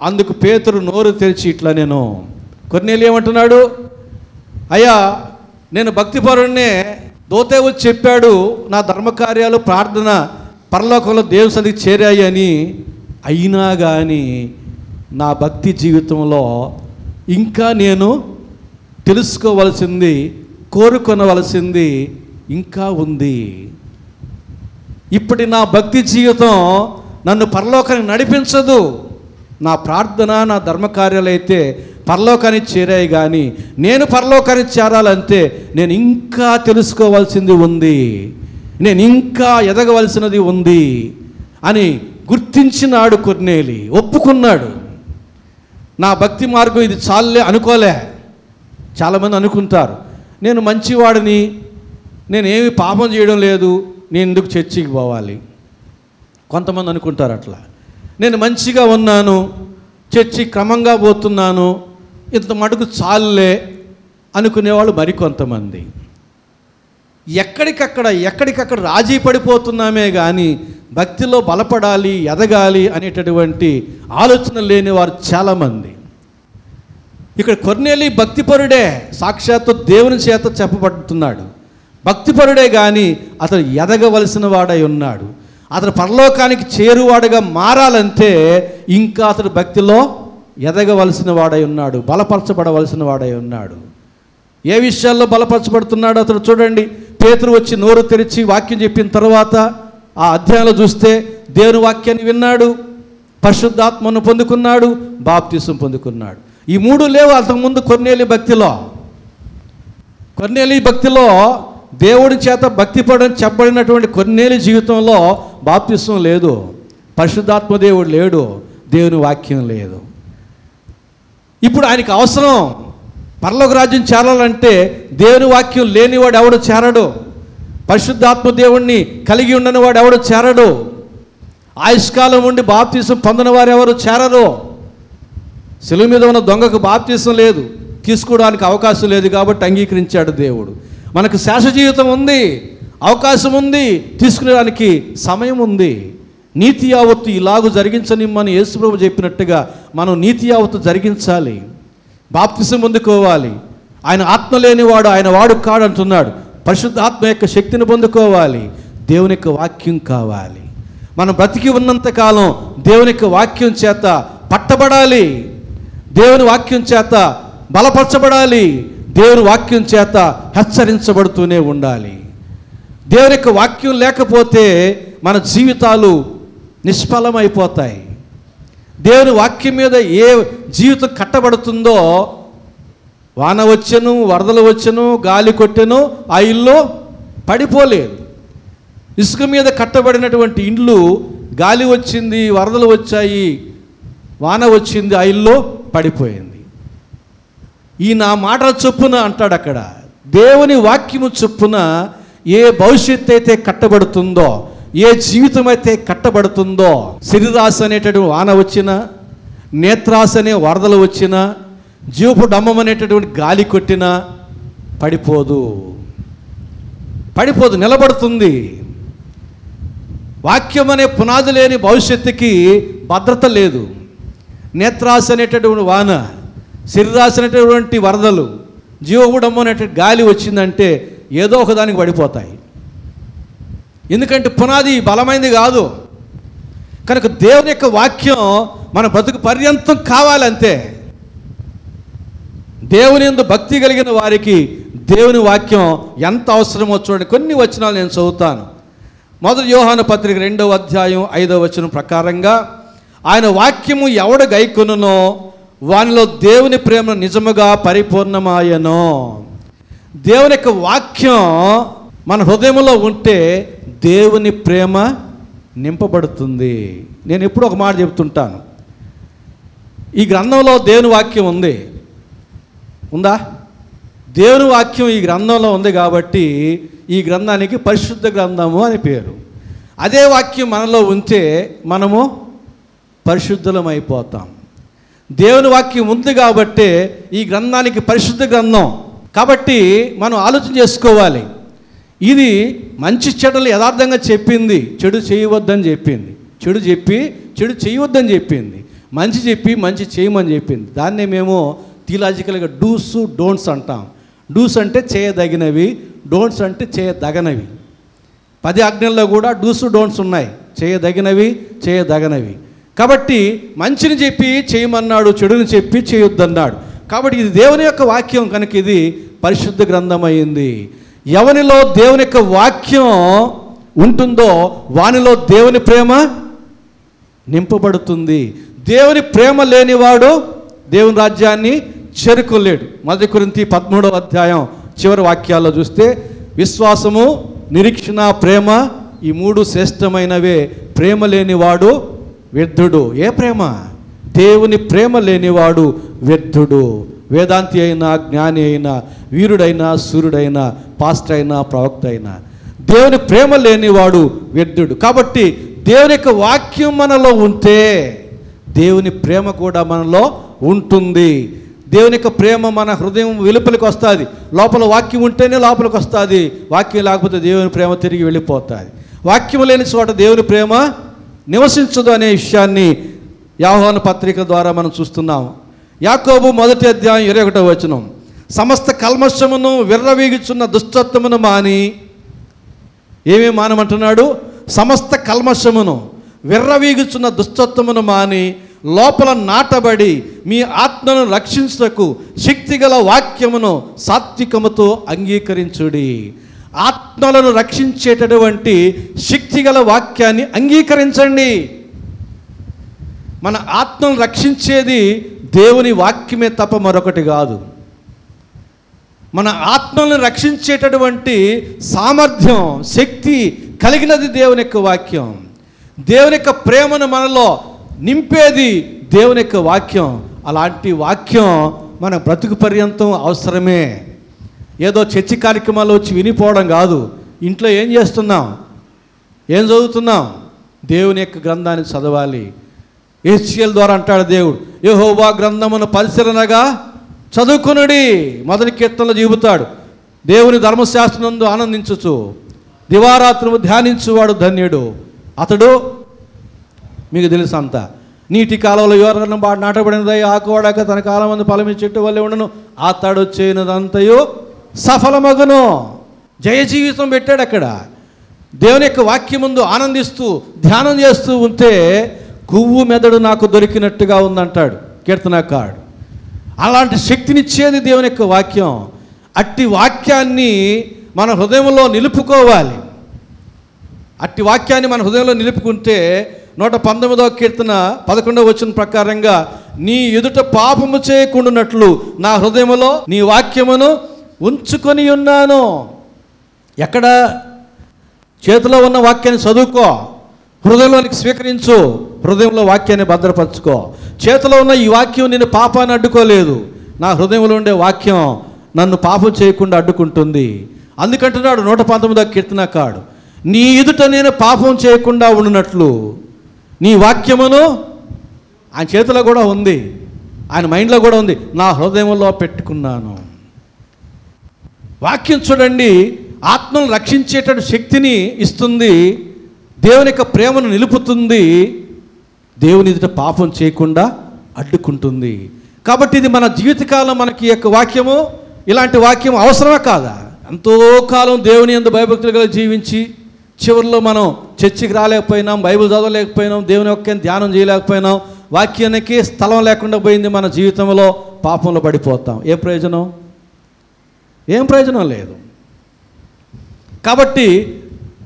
అందుకు పేతురు నోరు తెరిచి ఇట్లా నేను కొర్నేలి ఏమంటున్నాడు? అయ్యా, నేను భక్తిపరుడినే, దూతే వచ్చి చెప్పాడు నా ధర్మకార్యాలు ప్రార్థన పరలోకంలో దేవుని సన్నిధికి చేరాయి అని. అయినా కానీ నా భక్తి జీవితంలో ఇంకా నేను తెలుసుకోవలసింది, కోరుకొనవలసింది ఇంకా ఉంది. ఇప్పటి నా భక్తి జీవితం నన్ను పరలోకానికి నడిపించదు. నా ప్రార్థన, నా ధర్మకార్యాలు అయితే పరలోకానికి చేరాయి, కానీ నేను పరలోకానికి చేరాలంటే నేను ఇంకా తెలుసుకోవాల్సింది ఉంది, నేను ఇంకా ఎదగవలసినది ఉంది అని గుర్తించినాడు కొర్నేలి. ఒప్పుకున్నాడు. నా భక్తి మార్గం ఇది చాలే అనుకోలే. చాలామంది అనుకుంటారు, నేను మంచివాడిని, నేనేమి పాపం చేయడం లేదు, నేను ఎందుకు చర్చికి పోవాలి. కొంతమంది అనుకుంటారు అట్లా. నేను మంచిగా ఉన్నాను, చర్చి క్రమంగా పోతున్నాను, ఇంత మటుకు చాలులే అనుకునేవాళ్ళు మరికొంతమంది. ఎక్కడికక్కడ రాజీ పడిపోతున్నామే కానీ భక్తిలో బలపడాలి, ఎదగాలి అనేటటువంటి ఆలోచన లేని వారు చాలామంది. ఇక్కడ కొర్నేలి భక్తిపరుడే, సాక్షాత్తు దేవుని చేత చెప్పబడుతున్నాడు. భక్తిపరుడే కానీ అతడు ఎదగవలసిన వాడై ఉన్నాడు. అతడు పరలోకానికి చేరువాడుగా మారాలంటే ఇంకా అతడు భక్తిలో ఎదగవలసిన వాడై ఉన్నాడు, బలపరచబడవలసిన వాడై ఉన్నాడు. ఏ విషయాల్లో బలపరచబడుతున్నాడు అతడు చూడండి. పేతురు వచ్చి నోరు తెరిచి వాక్యం చెప్పిన తర్వాత ఆ అధ్యాయంలో చూస్తే దేవుని వాక్యాన్ని విన్నాడు, పరిశుద్ధాత్మను పొందుకున్నాడు, బాప్తిసం పొందుకున్నాడు. ఈ 3 లేవు అంతకుముందు కొర్నేలి భక్తిలో దేవుడి చేత భక్తిపడని చెప్పబడినటువంటి కొర్నేలి జీవితంలో బాప్తిసం లేదు, పరిశుద్ధాత్మ దేవుడు లేడు, దేవుని వాక్యం లేదు. ఇప్పుడు ఆయనకి అవసరం పరలోక రాజ్యం చేరాలంటే దేవుని వాక్యం లేనివాడు ఎవడు చేరడు, పరిశుద్ధాత్మ దేవుణ్ణి కలిగి ఉండని వాడు ఎవడు చేరడు, ఆయుష్కాలం ఉండి బాప్తిసం పొందిన వారు ఎవరు చేరరు. శిలువ మీద ఉన్న దొంగకు బాప్తిసం లేదు, తీసుకోవడానికి అవకాశం లేదు, కాబట్టి అంగీకరించాడు దేవుడు. మనకు శాశ్వత జీవితం ఉంది, అవకాశం ఉంది, తీసుకునేదానికి సమయం ఉంది. నీతి యావత్తు ఇలాగూ జరిగించనిమ్మని యేసుప్రభు చెప్పినట్టుగా మనం నీతి యావత్తు జరిగించాలి. బాప్తిసం పొందుకోవాలి. ఆయన ఆత్మ లేనివాడు ఆయన వాడు కాడు అంటున్నాడు. పరిశుద్ధాత్మ యొక్క శక్తిని పొందుకోవాలి. దేవుని యొక్క వాక్యం కావాలి. మనం బ్రతికి ఉన్నంతకాలం దేవుని యొక్క వాక్యం చేత పట్టబడాలి. దేవుని వాక్యం చేత బలపరచబడాలి. దేవుని వాక్యం చేత హెచ్చరించబడుతూనే ఉండాలి. దేవుని యొక్క వాక్యం లేకపోతే మన జీవితాలు నిష్ఫలమైపోతాయి. దేవుని వాక్యం మీద ఏ జీవితం కట్టబడుతుందో, వాన వచ్చెను, వరదలు వచ్చెను, గాలి కొట్టెను, ఆ ఇల్లు పడిపోలేదు. ఇసుక మీద కట్టబడినటువంటి ఇండ్లు గాలి వచ్చింది, వరదలు వచ్చాయి, వాన వచ్చింది, ఆ ఇల్లు పడిపోయింది. ఈ నా మాటల చొప్పున అంటాడు అక్కడ. దేవుని వాక్యము చొప్పున ఏ భవిష్యత్తు అయితే కట్టబడుతుందో, ఏ జీవితం అయితే కట్టబడుతుందో, శరీరాశ అనేటటువంటి వాన వచ్చినా, నేత్రాశ అనే వరదలు వచ్చినా, జీవపు డమ్మం అనేటటువంటి గాలి కొట్టినా పడిపోదు, నిలబడుతుంది. వాక్యం అనే పునాది లేని భవిష్యత్తుకి భద్రత లేదు. నేత్రాశ అనేటటువంటి వాన, శరీరాశ అనేటటువంటి వరదలు, జీవపు డమ్మం అనేటువంటి గాలి వచ్చిందంటే ఏదో ఒకదానికి పడిపోతాయి. ఎందుకంటే పునాది బలమైనది కాదు. కనుక దేవుని యొక్క వాక్యం మన బ్రతుకు పర్యంతం కావాలంతే. దేవుని యందు భక్తి కలిగిన వారికి దేవుని వాక్యం ఎంత అవసరమో చూడండి. కొన్ని వచనాలు నేను చదువుతాను. మొదటి యోహాను పత్రిక 2వ అధ్యాయం 5వ వచనం ప్రకారంగా, ఆయన వాక్యము ఎవడు గైకొనునో వానిలో దేవుని ప్రేమ నిజముగా పరిపూర్ణమాయను. దేవుని యొక్క వాక్యం మన హృదయంలో ఉంటే దేవుని ప్రేమ నింపబడుతుంది. నేను ఎప్పుడు ఒక మాట చెప్తుంటాను, ఈ గ్రంథంలో దేవుని వాక్యం ఉందా? దేవుని వాక్యం ఈ గ్రంథంలో ఉంది కాబట్టి ఈ గ్రంథానికి పరిశుద్ధ గ్రంథము అని పేరు. అదే వాక్యం మనలో ఉంటే మనము పరిశుద్ధులం అయిపోతాం. దేవుని వాక్యం ఉంది కాబట్టి ఈ గ్రంథానికి పరిశుద్ధ గ్రంథం. కాబట్టి మనం ఆలోచన చేసుకోవాలి. ఇది మంచి చెడులు యథార్థంగా చెప్పింది, చెడు చేయవద్దని చెప్పింది. చెడు చెప్పి చెడు చేయవద్దని చెప్పింది. మంచి చెప్పి మంచి చేయమని చెప్పింది. దాన్నే మేము థియలాజికల్గా డూస్ డోంట్స్ అంటాం. డూస్ అంటే చేయదగినవి, డోంట్స్ అంటే చేయదగనవి. 10 ఆజ్ఞల్లో కూడా డూస్ డోంట్స్ ఉన్నాయి, చేయదగినవి, చేయదగనవి. కాబట్టి మంచిని చెప్పి చేయమన్నాడు, చెడుని చెప్పి చేయొద్దన్నాడు. కాబట్టి ఇది దేవుని యొక్క వాక్యం కనుక ఇది పరిశుద్ధ గ్రంథం అయింది. ఎవనిలో దేవుని యొక్క వాక్యం ఉంటుందో వానిలో దేవుని ప్రేమ నింపబడుతుంది. దేవుని ప్రేమ లేనివాడు దేవుని రాజ్యాన్ని చేరుకోలేడు. 1 కొరింథీ 13వ అధ్యాయం చివరి వాక్యాల్లో చూస్తే, విశ్వాసము, నిరీక్షణ, ప్రేమ, ఈ 3 శ్రేష్టమైనవే. ప్రేమ లేనివాడు వ్యర్థుడు. ఏ ప్రేమ? దేవుని ప్రేమ లేనివాడు వ్యర్థుడు. వేదాంతి అయినా, జ్ఞాని అయినా, వీరుడైనా, సూర్యుడైనా, పాస్టర్ అయినా, ప్రవక్త అయినా, దేవుని ప్రేమ లేనివాడు వ్యర్థుడు. కాబట్టి దేవుని యొక్క వాక్యం మనలో ఉంటే దేవుని ప్రేమ కూడా మనలో ఉంటుంది. దేవుని యొక్క ప్రేమ మన హృదయం వెలుపలికి వస్తుంది. లోపల వాక్యం ఉంటేనే లోపలికి వస్తుంది. వాక్యం లేకపోతే దేవుని ప్రేమ తిరిగి వెళ్ళిపోతుంది. వాక్యం లేని చోట దేవుని ప్రేమ నివసించదు అనే విషయాన్ని యోహాను పత్రిక ద్వారా మనం చూస్తున్నాం. యాకోబు 1వ అధ్యాయం 21వ వచనం, సమస్త కల్మషమును విర్రవీగుచున్న దుష్టత్వమును మాని, ఏమేమి మానమంటున్నాడు? సమస్త కల్మషమును విర్రవీగుచున్న దుష్టత్వమును మాని లోపల నాటబడి మీ ఆత్మను రక్షించుటకు శక్తిగల వాక్యమును సాత్వికముతో అంగీకరించుడి. ఆత్మలను రక్షించేటటువంటి శక్తిగల వాక్యాన్ని అంగీకరించండి. మన ఆత్మను రక్షించేది దేవుని వాక్యమే తప్ప మరొకటి కాదు. మన ఆత్మలను రక్షించేటటువంటి సామర్థ్యం, శక్తి కలిగినది దేవుని యొక్క వాక్యం. దేవుని యొక్క ప్రేమను మనలో నింపేది దేవుని యొక్క వాక్యం. అలాంటి వాక్యం మన బ్రతుకు పర్యంతం అవసరమే. ఏదో చర్చి కార్యక్రమాలు వచ్చి వినిపోవడం కాదు. ఇంట్లో ఏం చేస్తున్నాం, ఏం చదువుతున్నాం? దేవుని యొక్క గ్రంథాన్ని చదవాలి. ఎహెజ్కేలు ద్వారా అంటాడు దేవుడు, యెహోవా గ్రంథమును పరిశీలనగా చదువుకునుడి. 1వ కీర్తనలో చెబుతాడు, దేవుని ధర్మశాస్త్రమునందు ఆనందించుచు దివారాత్రము ధ్యానించువాడు ధన్యుడు, అతడు మీకు తెలుసు అంతా. నీటి కాలంలో ఎవరైనా బాగా నాటబడినదై ఆకువాడాక తన కాలం మంది ఫలమి చెట్టు వల్లే ఉండను, ఆ తడు చేయనదంతయో సఫలమగును. జయ జీవితం పెట్టాడు అక్కడ. దేవుని యొక్క వాక్యం ముందు ఆనందిస్తూ ధ్యానం చేస్తూ ఉంటే కొవ్వు మెదడు నాకు దొరికినట్టుగా ఉందంటాడు కీర్తనకారుడు. అలాంటి శక్తినిచ్చేది దేవుని యొక్క వాక్యం. అట్టి వాక్యాన్ని మన హృదయంలో నిలుపుకోవాలి. అట్టి వాక్యాన్ని మన హృదయంలో నిలుపుకుంటే 119వ కీర్తన 11వ వచనం ప్రకారంగా నీ ఎదుట పాపము చేయకుండానట్లు నా హృదయములో నీ వాక్యమును ఉంచుకొని ఉన్నాను. ఎక్కడ? చేతిలో ఉన్న వాక్యాన్ని చదువుకో, హృదయంలోనికి స్వీకరించు, హృదయంలో వాక్యాన్ని భద్రపరచుకో. చేతిలో ఉన్న ఈ వాక్యం నేను పాపాన్ని అడ్డుకోలేదు, నా హృదయంలో ఉండే వాక్యం నన్ను పాపం చేయకుండా అడ్డుకుంటుంది. అందుకంటున్నాడు 119వ కీర్తనకారుడు, నీ ఎదుట నేను పాపం చేయకుండా ఉండినట్లు నీ వాక్యమును, ఆయన చేతిలో కూడా ఉంది, ఆయన మైండ్లో కూడా ఉంది, నా హృదయంలో పెట్టుకున్నాను. వాక్యం చూడండి, ఆత్మను రక్షించేటటువంటి శక్తిని ఇస్తుంది, దేవుని యొక్క ప్రేమను నిలుపుతుంది, దేవుని ఎదుట పాపం చేయకుండా అడ్డుకుంటుంది. కాబట్టి ఇది మన జీవితకాలం మనకి యొక్క వాక్యము, ఇలాంటి వాక్యం అవసరమా కాదా? ఎంతో కాలం దేవుని యందు భయభక్తులుగా జీవించి చివరిలో మనం చర్చికి రాలేకపోయినాం, బైబిల్ చదవలేకపోయినాం, దేవుని యొక్క ధ్యానం చేయలేకపోయినాం, వాక్యానికి స్థలం లేకుండా పోయింది. మన జీవితంలో పాపంలో పడిపోతాం. ఏం ప్రయోజనం? ఏం ప్రయోజనం లేదు. కాబట్టి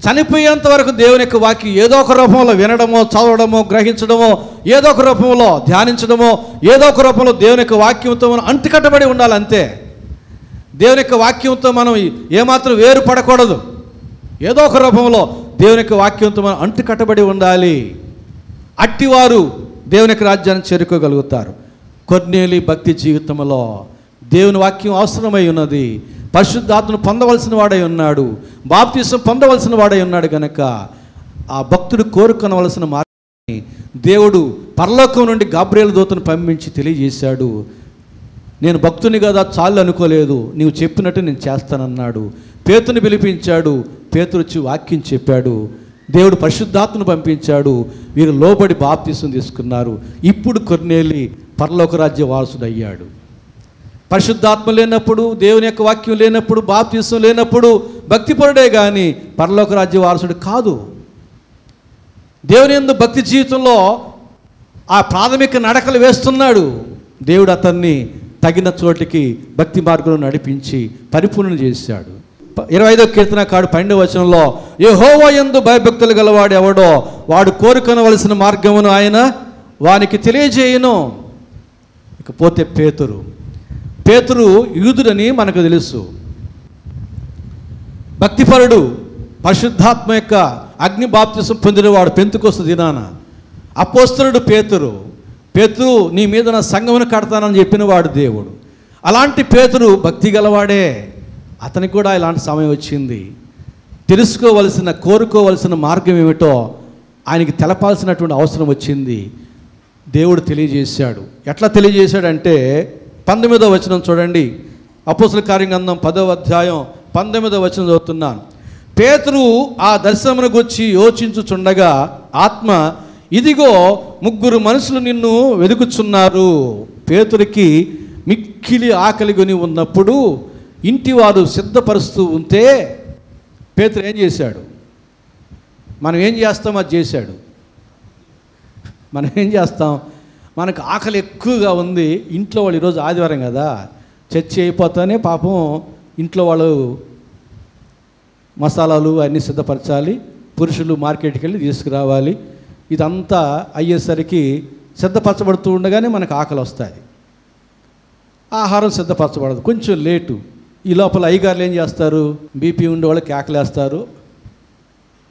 చనిపోయేంత వరకు దేవుని యొక్క వాక్యం ఏదో ఒక రూపంలో వినడమో, చదవడమో, గ్రహించడమో, ఏదో ఒక రూపంలో ధ్యానించడమో, ఏదో ఒక రూపంలో దేవుని యొక్క వాక్యంతో మనం అంటుకట్టబడి ఉండాలి. అంతే. దేవుని యొక్క వాక్యంతో మనం ఏమాత్రం వేరు పడకూడదు. ఏదో ఒక రూపంలో దేవుని యొక్క వాక్యంతో మనం అంటుకట్టబడి ఉండాలి. అట్టివారు దేవుని యొక్క రాజ్యాన్ని చేరుకోగలుగుతారు. కొర్నేలి భక్తి జీవితంలో దేవుని వాక్యం అవసరమై ఉన్నది. పరిశుద్ధాత్మను పొందవలసిన వాడై ఉన్నాడు, బాప్తిసం పొందవలసిన వాడై ఉన్నాడు. కనుక ఆ భక్తుడు కోరుకొనవలసిన మార్గాన్ని దేవుడు పరలోకం నుండి గాబ్రియేలు దూతను పంపించి తెలియజేశాడు. నేను భక్తుని కదా చాలు అనుకోలేదు, నీవు చెప్పినట్టు నేను చేస్తానన్నాడు. పేతుని పిలిపించాడు, పేతురు వచ్చి వాక్యం చెప్పాడు. దేవుడు పరిశుద్ధాత్మను పంపించాడు, వీరు లోబడి బాప్తిసం తీసుకున్నారు. ఇప్పుడు కొర్నేలి పరలోక రాజ్య వారసుడు అయ్యాడు. పరిశుద్ధాత్మ లేనప్పుడు, దేవుని యొక్క వాక్యం లేనప్పుడు, బాప్తిసం లేనప్పుడు భక్తిపరుడే కానీ పరలోక రాజ్య వారసుడు కాదు. దేవుని యందు భక్తి జీవితంలో ఆ ప్రాథమిక నడకలు వేస్తున్నాడు. దేవుడు అతన్ని తగిన చోటికి భక్తి మార్గంలో నడిపించి పరిపూర్ణ చేశాడు. 25వ కీర్తనకారుడు 12వ వచనంలో యెహోవా యందు భయభక్తులు గలవాడు ఎవడో వాడు కోరుకొనవలసిన మార్గమును ఆయన వానికి తెలియజేయును. ఇకపోతే పేతురు యూదుడని మనకు తెలుసు. భక్తిపరుడు, పరిశుద్ధాత్మ యొక్క అగ్ని బాప్తిసం పొందినవాడు. పెంతెకొస్తు దినాన అపోస్తలుడు పేతురు నీ మీద నా సంఘమును కడతానని చెప్పినవాడు దేవుడు. అలాంటి పేతురు భక్తి గలవాడే. అతనికి కూడా ఇలాంటి సమయం వచ్చింది. తెలుసుకోవలసిన, కోరుకోవలసిన మార్గం ఏమిటో ఆయనకి తెలపాల్సినటువంటి అవసరం వచ్చింది. దేవుడు తెలియజేశాడు. ఎట్లా తెలియజేశాడంటే 19వ వచనం చూడండి. అపోస్తలుల కార్యగ్రంథం 10వ అధ్యాయం 19వ వచనం చదువుతున్నాను. పేతురు ఆ దర్శనమును గురించి యోచించుచుండగా ఆత్మ, ఇదిగో 3 మనుషులు నిన్ను వెదుకుచున్నారు. పేతురికి మిక్కిలి ఆకలి కొని ఉన్నప్పుడు ఇంటి వారు సిద్ధపరుస్తూ ఉంటే పేతురు ఏం చేశాడు? మనం ఏం చేస్తాం అది చేశాడు. మనం ఏం చేస్తాం? మనకు ఆకలి ఎక్కువగా ఉంది, ఇంట్లో వాళ్ళు ఈరోజు ఆదివారం కదా, చర్చి అయిపోతానే పాపం ఇంట్లో వాళ్ళు మసాలాలు అన్నీ సిద్ధపరచాలి, పురుషులు మార్కెట్కి వెళ్ళి తీసుకురావాలి. ఇదంతా అయ్యేసరికి సిద్ధపరచబడుతూ ఉండగానే మనకు ఆకలి వస్తుంది. ఆహారం సిద్ధపరచబడదు, కొంచెం లేటు. ఈ లోపల అయ్యగారులు ఏం చేస్తారు? బీపీ ఉండేవాళ్ళు కేకలేస్తారు,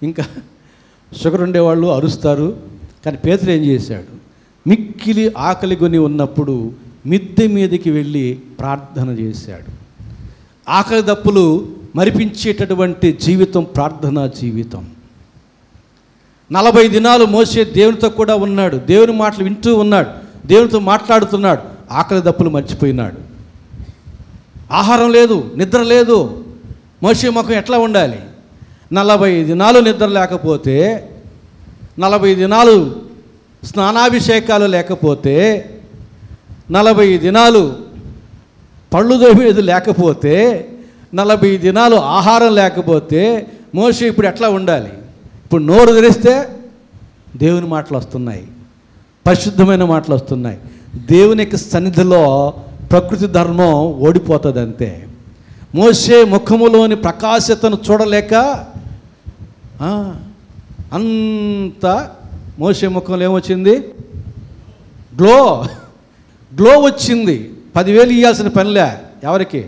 ఇంకా షుగర్ ఉండేవాళ్ళు అరుస్తారు. కానీ పేతురు ఏం చేశాడు? మిక్కిలి ఆకలి కొని ఉన్నప్పుడు మిద్దె మీదకి వెళ్ళి ప్రార్థన చేశాడు. ఆకలి దప్పులు మరిపించేటటువంటి జీవితం ప్రార్థనా జీవితం. 40 దినాలు మోసే దేవునితో కూడా ఉన్నాడు, దేవుని మాటలు వింటూ ఉన్నాడు, దేవునితో మాట్లాడుతున్నాడు. ఆకలి దప్పులు మర్చిపోయినాడు. ఆహారం లేదు, నిద్ర లేదు. మోసే ముఖం ఎట్లా ఉండాలి? 40 దినాలు నిద్ర లేకపోతే, 40 దినాలు స్నానాభిషేకాలు లేకపోతే, 40 దినాలు పళ్ళు దోమేది లేకపోతే, 40 దినాలు ఆహారం లేకపోతే మోషే ఇప్పుడు ఎట్లా ఉండాలి? ఇప్పుడు నోరు తెరిస్తే దేవుని మాటలు వస్తున్నాయి, పరిశుద్ధమైన మాటలు వస్తున్నాయి. దేవుని యొక్క సన్నిధిలో ప్రకృతి ధర్మం ఓడిపోతుంది అంతే. మోషే ముఖములోని ప్రకాశతను చూడలేక అంత మోషే ముఖంలో ఏమొచ్చింది? గ్లో వచ్చింది. 10,000 ఇవ్వాల్సిన పనిలే. ఎవరికి?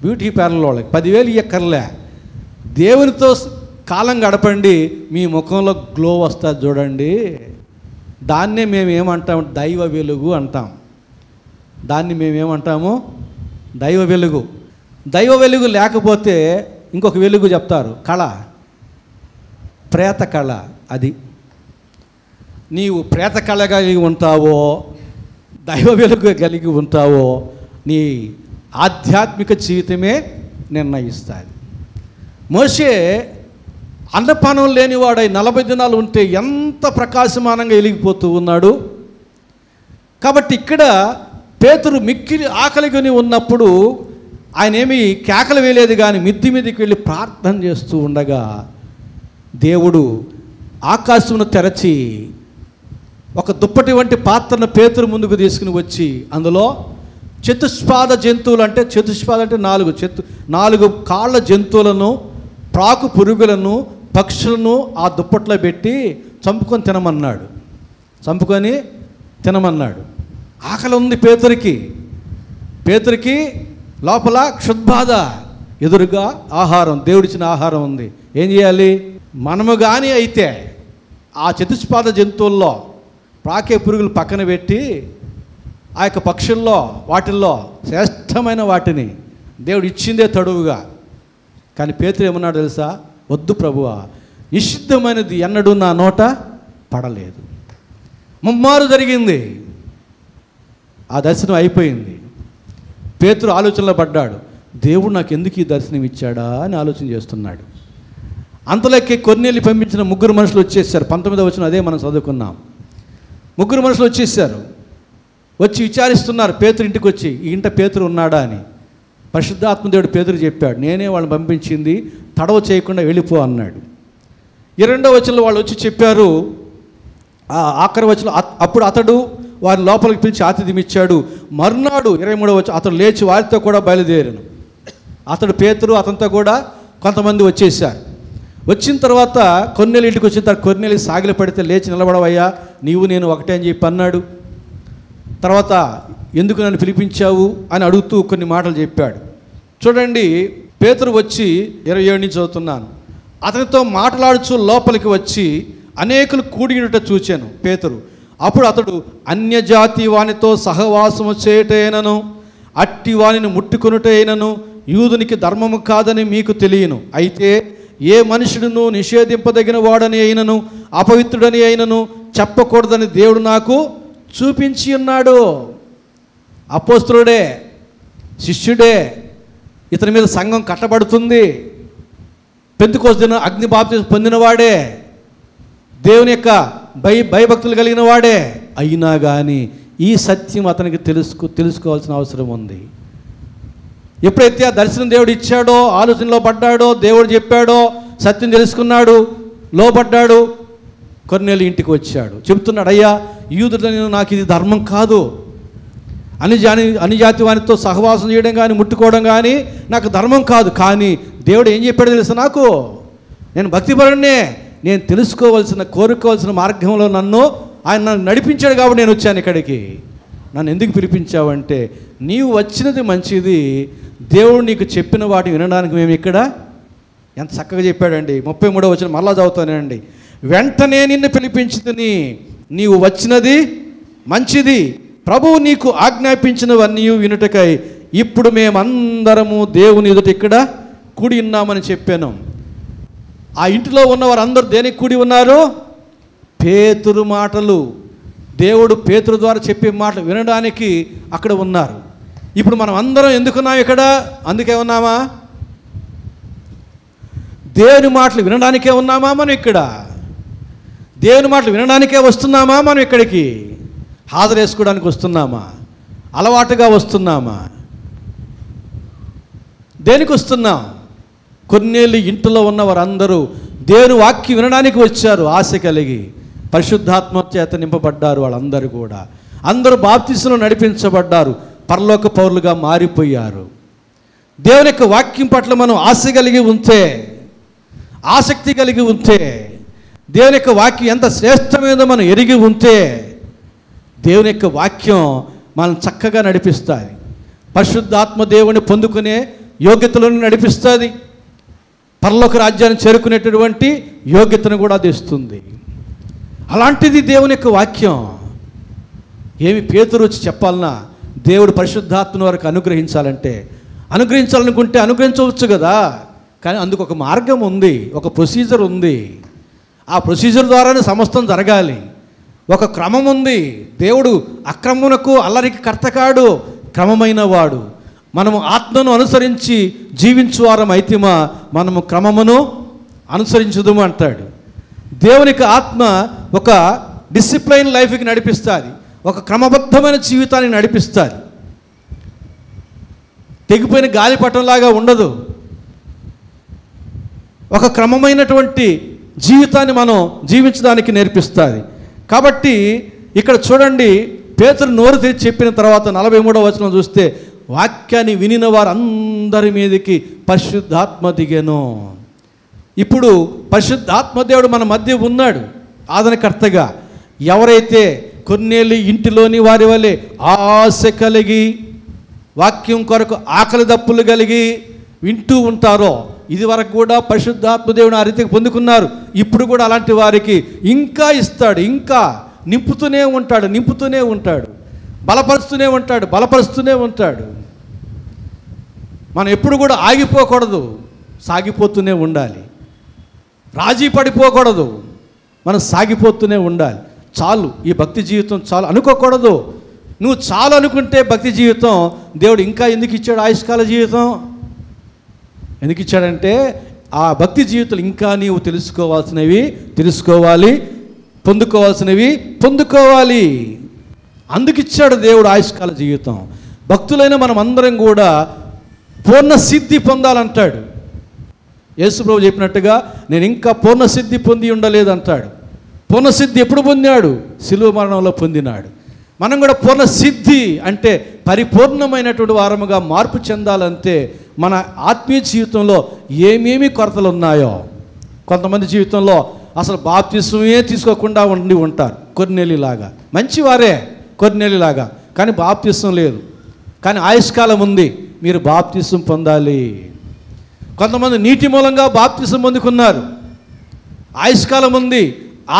బ్యూటీ పార్లర్ వాళ్ళకి 10,000 ఇవ్వక్కర్లే. దేవునితో కాలం గడపండి, మీ ముఖంలో గ్లో వస్తుంది చూడండి. దాన్నే మేము ఏమంటాం? దైవ వెలుగు అంటాం. దాన్ని మేమేమంటాము? దైవ వెలుగు. దైవ వెలుగు లేకపోతే ఇంకొక వెలుగు చెప్తారు, కళ, ప్రేత కళ. అది నీవు ప్రేత కళ కలిగి ఉంటావో, దైవ వెలుగు కలిగి ఉంటావో, నీ ఆధ్యాత్మిక జీవితమే నిర్ణయిస్తుంది. మోషే అన్నపానం లేనివాడై 40 దినాలు ఉంటే ఎంత ప్రకాశమానంగా వెలిగిపోతూ ఉన్నాడు. కాబట్టి ఇక్కడ పేతురు మిక్కిలి ఆకలిగొని ఉన్నప్పుడు ఆయన ఏమి కేకలు వేయలేదు, కానీ మిద్ది మీదకి వెళ్ళి ప్రార్థన చేస్తూ ఉండగా దేవుడు ఆకాశమును తెరచి ఒక దుప్పటి వంటి పాత్రను పేతురు ముందుకు తీసుకుని వచ్చి అందులో చతుష్పాద జంతువులు, అంటే చతుష్పాద అంటే 4 కాళ్ళ జంతువులను, ప్రాకు పురుగులను, పక్షులను ఆ దుప్పట్లో పెట్టి చంపుకొని తినమన్నాడు. ఆకలి ఉంది పేతురికి లోపల క్షుద్బాధ, ఎదురుగా ఆహారం, దేవుడిచ్చిన ఆహారం ఉంది. ఏం చేయాలి? మనము కానీ అయితే ఆ చతుష్పాద జంతువుల్లో ప్రాకే పురుగులు పక్కన పెట్టి ఆ యొక్క పక్షుల్లో వాటిల్లో శ్రేష్టమైన వాటిని దేవుడు ఇచ్చిందే తడువుగా. కానీ పేతురు ఏమన్నాడు తెలుసా? వద్దు ప్రభువా, నిషిద్ధమైనది ఎన్నడూ నా నోట పడలేదు. ముమ్మారు జరిగింది, ఆ దర్శనం అయిపోయింది. పేతురు ఆలోచనలో పడ్డాడు, దేవుడు నాకు ఎందుకు ఈ దర్శనం ఇచ్చాడా అని ఆలోచన చేస్తున్నాడు. అంతలోకి కొర్నేలి పంపించిన 3 మనుషులు వచ్చేసారు. 19వ వచనం అదే మనం చదువుకున్నాం. 3 మనుషులు వచ్చేసారు. వచ్చి విచారిస్తున్నారు పేతురు ఇంటికి వచ్చి, ఈ ఇంట పేతురు ఉన్నాడా అని. పరిశుద్ధాత్మదేవుడు పేతురు చెప్పాడు, నేనే వాళ్ళని పంపించింది, తడవ చేయకుండా వెళ్ళిపో అన్నాడు. 22వ వచనంలో వాళ్ళు వచ్చి చెప్పారు. ఆఖరి వచనం, అప్పుడు అతడు వారిని లోపలికి పిలిచి ఆతిథ్యం ఇచ్చాడు. మర్నాడు 23వ వచనం, అతడు లేచి వారితో కూడా బయలుదేరాను. అతడు పేతురు అతనితో కూడా కొంతమంది వచ్చేసారు. వచ్చిన తర్వాత కొర్నేలి ఇంటికి వచ్చిన తర్వాత కొర్నేలి సాగిలి పడితే, లేచి నిలబడవయ్యా, నీవు నేను ఒకటే అని చెప్పి అన్నాడు. తర్వాత ఎందుకు నన్ను పిలిపించావు అని అడుగుతూ కొన్ని మాటలు చెప్పాడు. చూడండి, పేతురు వచ్చి 27 నుంచి చదువుతున్నాను. అతనితో మాట్లాడుచు లోపలికి వచ్చి అనేకులు కూడినట చూచాను పేతురు. అప్పుడు అతడు అన్యజాతి వానితో సహవాసము చేయటైనను అట్టి వానిని ముట్టుకొనుటైనను యూదునికి ధర్మము కాదని మీకు తెలియను. అయితే ఏ మనుషుడును నిషేధింపదగిన వాడని అయినను అపవిత్రుడని అయినను చెప్పకూడదని దేవుడు నాకు చూపించి ఉన్నాడు. అపోస్తలుడే, శిష్యుడే, ఇతని మీద సంఘం కట్టబడుతుంది. పెంతెకోస్తు దినం అగ్ని బాప్తిసం పొందినవాడే, దేవుని యొక్క భయభక్తులు కలిగిన వాడే. అయినా కానీ ఈ సత్యం అతనికి తెలుసుకోవాల్సిన అవసరం ఉంది. ఎప్పుడైతే ఆ దర్శనం దేవుడు ఇచ్చాడో, ఆలోచనలో పడ్డాడో, దేవుడు చెప్పాడో, సత్యం తెలుసుకున్నాడు, లోపడ్డాడు, కొర్నేలి ఇంటికి వచ్చాడు. చెబుతున్నాడు, అయ్యా, యూదులను నాకు ఇది ధర్మం కాదు, అన్యజాతి వానితో సహవాసం చేయడం కానీ ముట్టుకోవడం కానీ నాకు ధర్మం కాదు. కానీ దేవుడు ఏం చెప్పాడో తెలుసా? నాకు, నేను భక్తిపరుణ్ణే, నేను కోరుకోవాల్సిన మార్గంలో ఆయన నన్ను నడిపించాడు కాబట్టి నేను వచ్చాను ఇక్కడికి. నన్ను ఎందుకు పిలిపించావంటే, నీవు వచ్చినది మంచిది, దేవుడు నీకు చెప్పిన వాటిని వినడానికి మేము ఇక్కడ. ఎంత చక్కగా చెప్పాడండి. 33వ వచనం మరలా చదువుతానండి. వెంటనే నిన్ను పిలిపించుకుని నీవు వచ్చినది మంచిది, ప్రభువు నీకు ఆజ్ఞాపించినవన్నీ వినుటకై ఇప్పుడు మేమందరము దేవుని ఎదుట ఇక్కడ కూడి ఉన్నామని చెప్పాను. ఆ ఇంటిలో ఉన్నవారు అందరూ దేనికి కూడి ఉన్నారు? పేతురు మాటలు, దేవుడు పేతురు ద్వారా చెప్పే మాటలు వినడానికి అక్కడ ఉన్నారు. ఇప్పుడు మనం అందరం ఎందుకున్నాం ఇక్కడ? అందుకే ఉన్నామా? దేవుని మాటలు వినడానికే ఉన్నామా మనం ఇక్కడ? దేవుని మాటలు వినడానికే వస్తున్నామా? మనం ఇక్కడికి హాజరేసుకోవడానికి వస్తున్నామా? అలవాటుగా వస్తున్నామా? దేనికి వస్తున్నాం? కొన్నేళ్ళు ఇంట్లో ఉన్న వారందరూ దేవుని వాక్యం వినడానికి వచ్చారు, ఆశ కలిగి పరిశుద్ధాత్మ చేత నింపబడ్డారు. వాళ్ళందరూ కూడా అందరూ బాప్తిస్మలో నడిపించబడ్డారు, పరలోక పౌరులుగా మారిపోయారు. దేవుని యొక్క వాక్యం పట్ల మనం ఆశ కలిగి ఉంటే, ఆసక్తి కలిగి ఉంటే, దేవుని యొక్క వాక్యం ఎంత శ్రేష్టమైనదో మనం ఎరిగి ఉంటే, దేవుని యొక్క వాక్యం మనం చక్కగా నడిపిస్తుంది. పరిశుద్ధాత్మ దేవుని పొందుకునే యోగ్యతలను నడిపిస్తుంది. పరలోక రాజ్యాన్ని చేరుకునేటటువంటి యోగ్యతను కూడా తెస్తుంది. అలాంటిది దేవుని యొక్క వాక్యం. ఏమి పేతురు వచ్చి చెప్పాలన్నా, దేవుడు పరిశుద్ధాత్మను వారికి అనుగ్రహించాలనుకుంటే అనుగ్రహించవచ్చు కదా. కానీ అందుకు ఒక మార్గం ఉంది, ఒక ప్రొసీజర్ ఉంది. ఆ ప్రొసీజర్ ద్వారానే సమస్తం జరగాలి. ఒక క్రమం ఉంది. దేవుడు అక్రమమునకు అల్లరికి కర్త కాడు, క్రమమైన వాడు. మనము ఆత్మను అనుసరించి జీవించువారం అయితేమా మనము క్రమమును అనుసరించుదుము అంటాడు. దేవునికి ఆత్మ ఒక డిసిప్లైన్ లైఫ్కి నడిపిస్తుంది, ఒక క్రమబద్ధమైన జీవితాన్ని నడిపిస్తుంది. తెగిపోయిన గాలిపటంలాగా ఉండదు. ఒక క్రమమైనటువంటి జీవితాన్ని మనం జీవించడానికి నేర్పిస్తుంది. కాబట్టి ఇక్కడ చూడండి, పేతురు నోరు తెరిచి చెప్పిన తర్వాత 43వ వచనం చూస్తే, వాక్యాన్ని వినిన వారందరి మీదకి పరిశుద్ధాత్మ దిగెను. ఇప్పుడు పరిశుద్ధాత్మ దేవుడు మన మధ్య ఉన్నాడు ఆదరణకర్తగా. ఎవరైతే కొన్నేళ్ళు ఇంటిలోని వారి వల్లే ఆశ కలిగి వాక్యం కొరకు ఆకలి దప్పులు కలిగి వింటూ ఉంటారో, ఇది వరకు కూడా పరిశుద్ధాత్మ దేవుని ఆ రీతికి పొందుకున్నారు. ఇప్పుడు కూడా అలాంటి వారికి ఇంకా ఇస్తాడు, ఇంకా నింపుతూనే ఉంటాడు, బలపరుస్తూనే ఉంటాడు. మనం ఎప్పుడు కూడా ఆగిపోకూడదు, సాగిపోతూనే ఉండాలి. రాజీ పడిపోకూడదు, మనం సాగిపోతూనే ఉండాలి. చాలు, ఈ భక్తి జీవితం చాలు అనుకోకూడదు. నువ్వు చాలు అనుకుంటే భక్తి జీవితం దేవుడు ఇంకా ఎందుకు ఇచ్చాడు? ఆయుష్కాల జీవితం ఎందుకు ఇచ్చాడంటే, ఆ భక్తి జీవితాలు ఇంకా నీవు తెలుసుకోవాలి, పొందుకోవాలి. అందుకు ఇచ్చాడు దేవుడు ఆయుష్కాల జీవితం. భక్తులైన మనం అందరం కూడా పూర్ణ సిద్ధి పొందాలంటాడు. యేసుప్రభు చెప్పినట్టుగా నేను ఇంకా పూర్ణ సిద్ధి పొంది ఉండలేదు అంటాడు. పూర్ణ సిద్ధి ఎప్పుడు పొందాడు? శిలువ మరణంలో పొందినాడు. మనం కూడా పూర్ణ సిద్ధి అంటే పరిపూర్ణమైనటువంటి వారముగా మార్పు చెందాలంటే మన ఆత్మీయ జీవితంలో ఏమేమి కొరతలు ఉన్నాయో. కొంతమంది జీవితంలో అసలు బాప్తిస్మమే తీసుకోకుండా ఉంటారు, కొన్నేళ్ళలాగా. మంచివారే కొన్నేళ్ళలాగా, కానీ బాప్తిస్మం లేదు. కానీ ఆయుష్కాలం ఉంది, మీరు బాప్తిస్మం పొందాలి. కొంతమంది నీటి మూలంగా బాప్తిస్మం పొందుకున్నారు, ఆయుష్కాలం ఉంది.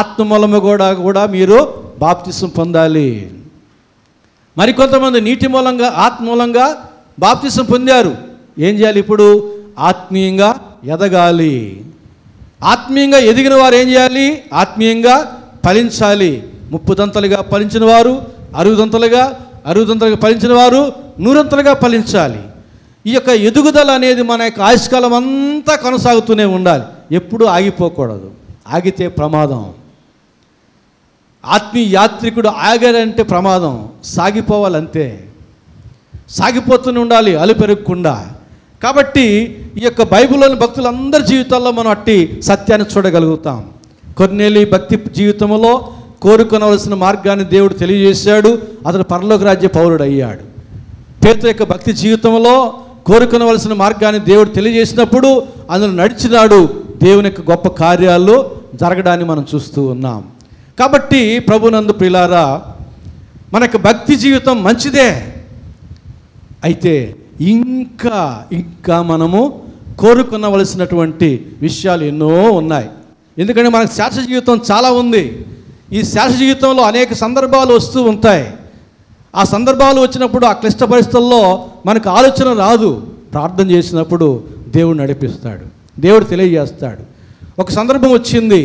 ఆత్మ మూలము కూడా మీరు బాప్తిస్మం పొందాలి. మరికొంతమంది నీటి మూలంగా ఆత్మ మూలంగా బాప్తిస్మం పొందారు. ఏం చేయాలి? ఇప్పుడు ఆత్మీయంగా ఎదగాలి. ఆత్మీయంగా ఎదిగిన వారు ఏం చేయాలి? ఆత్మీయంగా ఫలించాలి. 30 దంతలుగా ఫలించిన వారు 60 దంతలుగా, 60 దంతలుగా ఫలించిన వారు 100 దంతలుగా ఫలించాలి. ఈ యొక్క ఎదుగుదల అనేది మన యొక్క ఆయుష్కాలం అంతా కొనసాగుతూనే ఉండాలి, ఎప్పుడూ ఆగిపోకూడదు. ఆగితే ప్రమాదం. ఆత్మీయ యాత్రికుడు ఆగారంటే ప్రమాదం. సాగిపోవాలంతే, సాగిపోతూనే ఉండాలి అలుపెరగకుండా. కాబట్టి ఈ యొక్క బైబిల్లోని భక్తులందరి జీవితాల్లో మనం అట్టి సత్యాన్ని చూడగలుగుతాం. కొన్నేళ్ళు భక్తి జీవితంలో కోరుకొనవలసిన మార్గాన్ని దేవుడు తెలియజేశాడు, అతను పరలోక రాజ్య పౌరుడు అయ్యాడు. పేతురు యొక్క భక్తి జీవితంలో కోరుకొనవలసిన మార్గాన్ని దేవుడు తెలియజేసినప్పుడు అందులో నడిచినాడు. దేవుని యొక్క గొప్ప కార్యాలు జరగడాన్ని మనం చూస్తూ ఉన్నాం. కాబట్టి ప్రభునందు ప్రియులారా, మన యొక్క భక్తి జీవితం మంచిదే, అయితే ఇంకా మనము కోరుకునవలసినటువంటి విషయాలు ఎన్నో ఉన్నాయి. ఎందుకంటే మనకు శాశ్వత జీవితం చాలా ఉంది. ఈ శాశ్వత జీవితంలో అనేక సందర్భాలు వస్తూ ఉంటాయి. ఆ సందర్భాలు వచ్చినప్పుడు ఆ క్లిష్ట పరిస్థితుల్లో మనకు ఆలోచన రాదు. ప్రార్థన చేసినప్పుడు దేవుడు నడిపిస్తాడు, దేవుడు తెలియజేస్తాడు. ఒక సందర్భం వచ్చింది,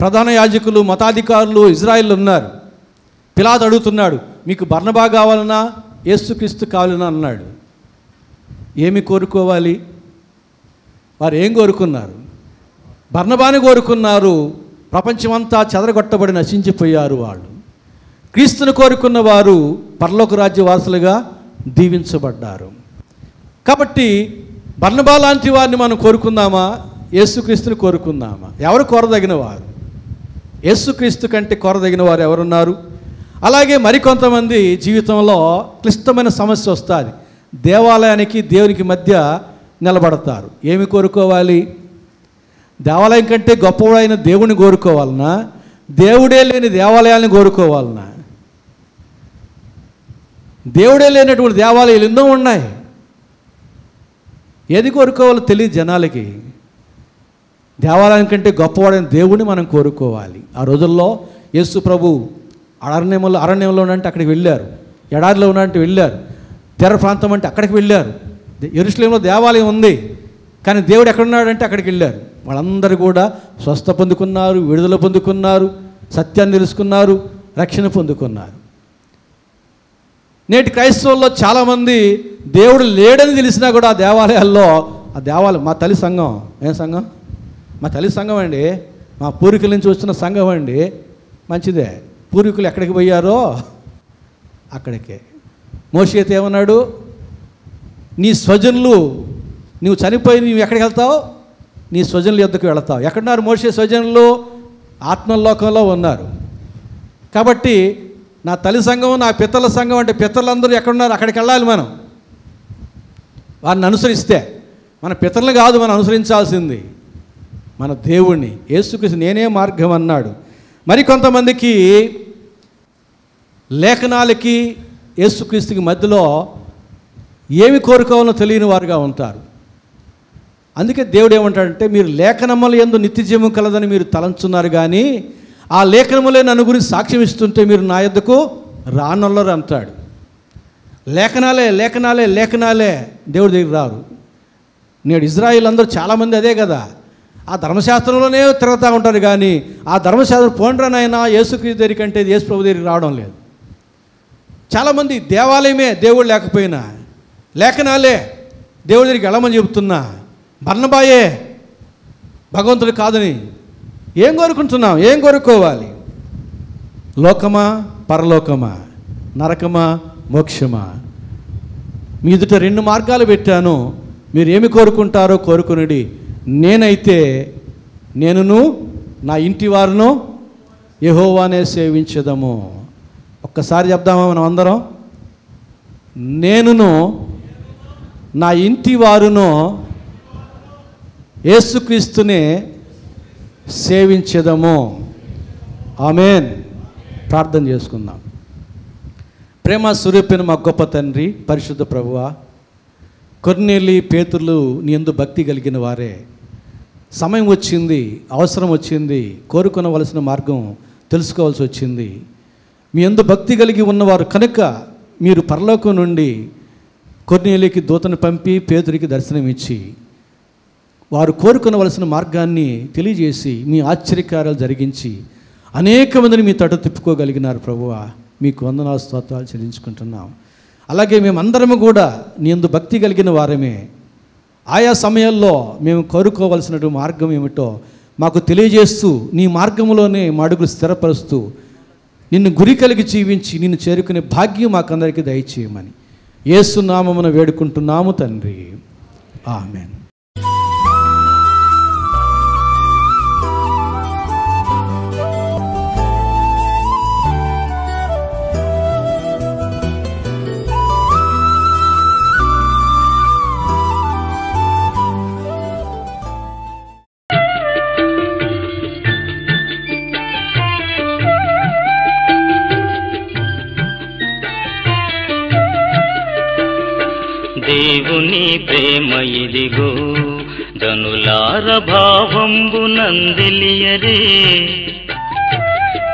ప్రధాన యాజకులు మతాధికారులు ఇజ్రాయిల్ ఉన్నారు. పిలాతు అడుగుతున్నాడు, మీకు బర్నబా కావాలన్నా యేసుక్రీస్తు కావాలన్నా అన్నాడు. ఏమి కోరుకోవాలి? వారు ఏం కోరుకున్నారు? బర్నబాని కోరుకున్నారు. ప్రపంచమంతా చెదరగొట్టబడి నశించిపోయారు వాళ్ళు. క్రీస్తును కోరుకున్న వారు పరలోక రాజ్య వారసులుగా దీవించబడ్డారు. కాబట్టి బర్నబా లాంటి వారిని మనం కోరుకుందామా, యేసుక్రీస్తుని కోరుకుందామా? ఎవరు కోరదగిన వారు? యేసుక్రీస్తు కంటే కోరదగిన వారు ఎవరున్నారు? అలాగే మరికొంతమంది జీవితంలో క్లిష్టమైన సమస్య వస్తుంది, దేవాలయానికి దేవునికి మధ్య నిలబడతారు. ఏమి కోరుకోవాలి? దేవాలయం కంటే గొప్పవాడైన దేవుని కోరుకోవాలన్నా, దేవుడే లేని దేవాలయాన్ని కోరుకోవాలన్నా? దేవుడే లేనటువంటి దేవాలయాలు ఎన్నో ఉన్నాయి. ఏది కోరుకోవాలో తెలియదు జనాలకి. దేవాలయం కంటే గొప్పవాడైన దేవుడిని మనం కోరుకోవాలి. ఆ రోజుల్లో యేసు ప్రభు అరణ్యంలో ఉన్నంటే అక్కడికి వెళ్ళారు, ఎడారిలో ఉన్నంటే వెళ్ళారు, తీర ప్రాంతం అంటే అక్కడికి వెళ్ళారు. యెరూషలేములో దేవాలయం ఉంది, కానీ దేవుడు ఎక్కడున్నాడంటే అక్కడికి వెళ్ళారు. వాళ్ళందరూ కూడా స్వస్థ పొందుకున్నారు, విడుదల పొందుకున్నారు, సత్యాన్ని తెలుసుకున్నారు, రక్షణ పొందుకున్నారు. నేటి క్రైస్తవుల్లో చాలామంది దేవుడు లేడని తెలిసినా కూడా ఆ దేవాలయాల్లో, ఆ దేవాలయం మా తల్లి సంఘం, ఏం సంఘం? మా తల్లి సంఘం అండి, మా పూర్వీకుల నుంచి వచ్చిన సంఘం అండి. మంచిదే, పూర్వీకులు ఎక్కడికి పోయారో అక్కడికే. మోషే అయితే ఏమన్నాడు? నీ స్వజనులు, నువ్వు చనిపోయి నువ్వు ఎక్కడికి వెళ్తావు? నీ స్వజనుల యొద్దకు వెళతావు. ఎక్కడున్నారు మోషే స్వజనులు? ఆత్మలోకంలో ఉన్నారు. కాబట్టి నా తల్లి సంఘం, నా పితరుల సంఘం అంటే పితరులందరూ ఎక్కడున్నారు? అక్కడికి వెళ్ళాలి మనం, వారిని అనుసరిస్తే. మన పితరులు కాదు మనం అనుసరించాల్సింది, మన దేవుణ్ణి. యేసుక్రీస్తు నేనే మార్గం అన్నాడు. మరికొంతమందికి లేఖనాలకి యేసుక్రీస్తుకి మధ్యలో ఏమి కోరుకోవాలో తెలియని వారుగా ఉంటారు. అందుకే దేవుడు ఏమంటాడంటే, మీరు లేఖనముల యందు నిత్యజీవం కలదని మీరు తలంచున్నారు, కానీ ఆ లేఖనములే నన్ను గురించి సాక్ష్యం ఇస్తుంటే మీరు నా యొద్దకు రానొల్లరు అంటాడు. లేఖనాలే లేఖనాలే లేఖనాలే దేవుడి దగ్గర రారు. నేడు ఇజ్రాయిల్ అందరూ చాలామంది అదే కదా, ఆ ధర్మశాస్త్రంలోనే తిరుగుతూ ఉంటారు, కానీ ఆ ధర్మశాస్త్రం పోండ్రనైనా యేసుక్రీస్తు దగ్గరికి అంటే యేసు ప్రభు దగ్గరికి రావడం లేదు. చాలామంది దేవాలయమే దేవుడు లేకపోయినా, లేఖనాలే దేవుడి దగ్గరికి వెళ్ళమని చెబుతున్నా, బర్నబాయే భగవంతుడు కాదని ఏం కోరుకుంటున్నాం? ఏం కోరుకోవాలి? లోకమా పరలోకమా, నరకమా మోక్షమా? మీ ఎదుట 2 మార్గాలు పెట్టాను, మీరు ఏమి కోరుకుంటారో కోరుకునుడి. నేనైతే నేనును నా ఇంటి వారును యెహోవానే సేవించదము. ఒక్కసారి చెప్దామా మనం అందరం? నేనును నా ఇంటి వారును యేసుక్రీస్తునే సేవించదము. ఆమేన్. ప్రార్థన చేసుకుందాం. ప్రేమ స్వరూపిన మా గొప్ప తండ్రి, పరిశుద్ధ ప్రభువా, కొర్నేలి పేతురులు నీ యందు భక్తి కలిగిన వారే. సమయం వచ్చింది, అవసరం వచ్చింది, కోరుకొనవలసిన మార్గం తెలుసుకోవాల్సి వచ్చింది. మీ యందు భక్తి కలిగి ఉన్నవారు కనుక మీరు పరలోకం నుండి కొర్నేలికి దూతను పంపి పేతురికి దర్శనమిచ్చి వారు కోరుకొనవలసిన మార్గాన్ని తెలియజేసి మీ ఆశ్చర్యకార్యాలు జరిగించి అనేక మందిని మీ తట తిప్పుకోగలిగినారు ప్రభువా. మీకు వందనాలు స్తోత్రాలు చెల్లించుకుంటున్నాం. అలాగే మేమందరము కూడా నీ యందు భక్తి కలిగిన వారమే. ఆయా సమయాల్లో మేము కోరుకోవలసిన మార్గం ఏమిటో మాకు తెలియజేస్తూ నీ మార్గంలోనే మా అడుగులు స్థిరపరుస్తూ నిన్ను గురి కలిగి జీవించి నిన్ను చేరుకునే భాగ్యం మాకందరికీ దయచేయమని యేసు నామమున వేడుకుంటున్నాము తండ్రి. ఆమేన్. దేవుని ప్రేమ ఇదిగో, జనులార భావంబు నందిలియరే.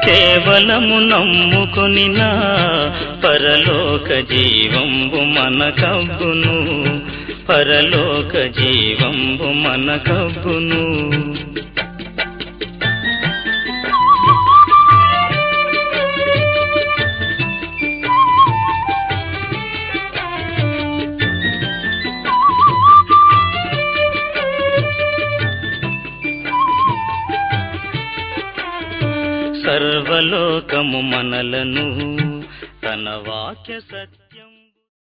కేవలము నమ్ముకొనినా పరలోక జీవంబు మనకబ్బును, పరలోక జీవంబు మనకబ్బును. సర్వలోకము మనలను తన వాక్య సత్య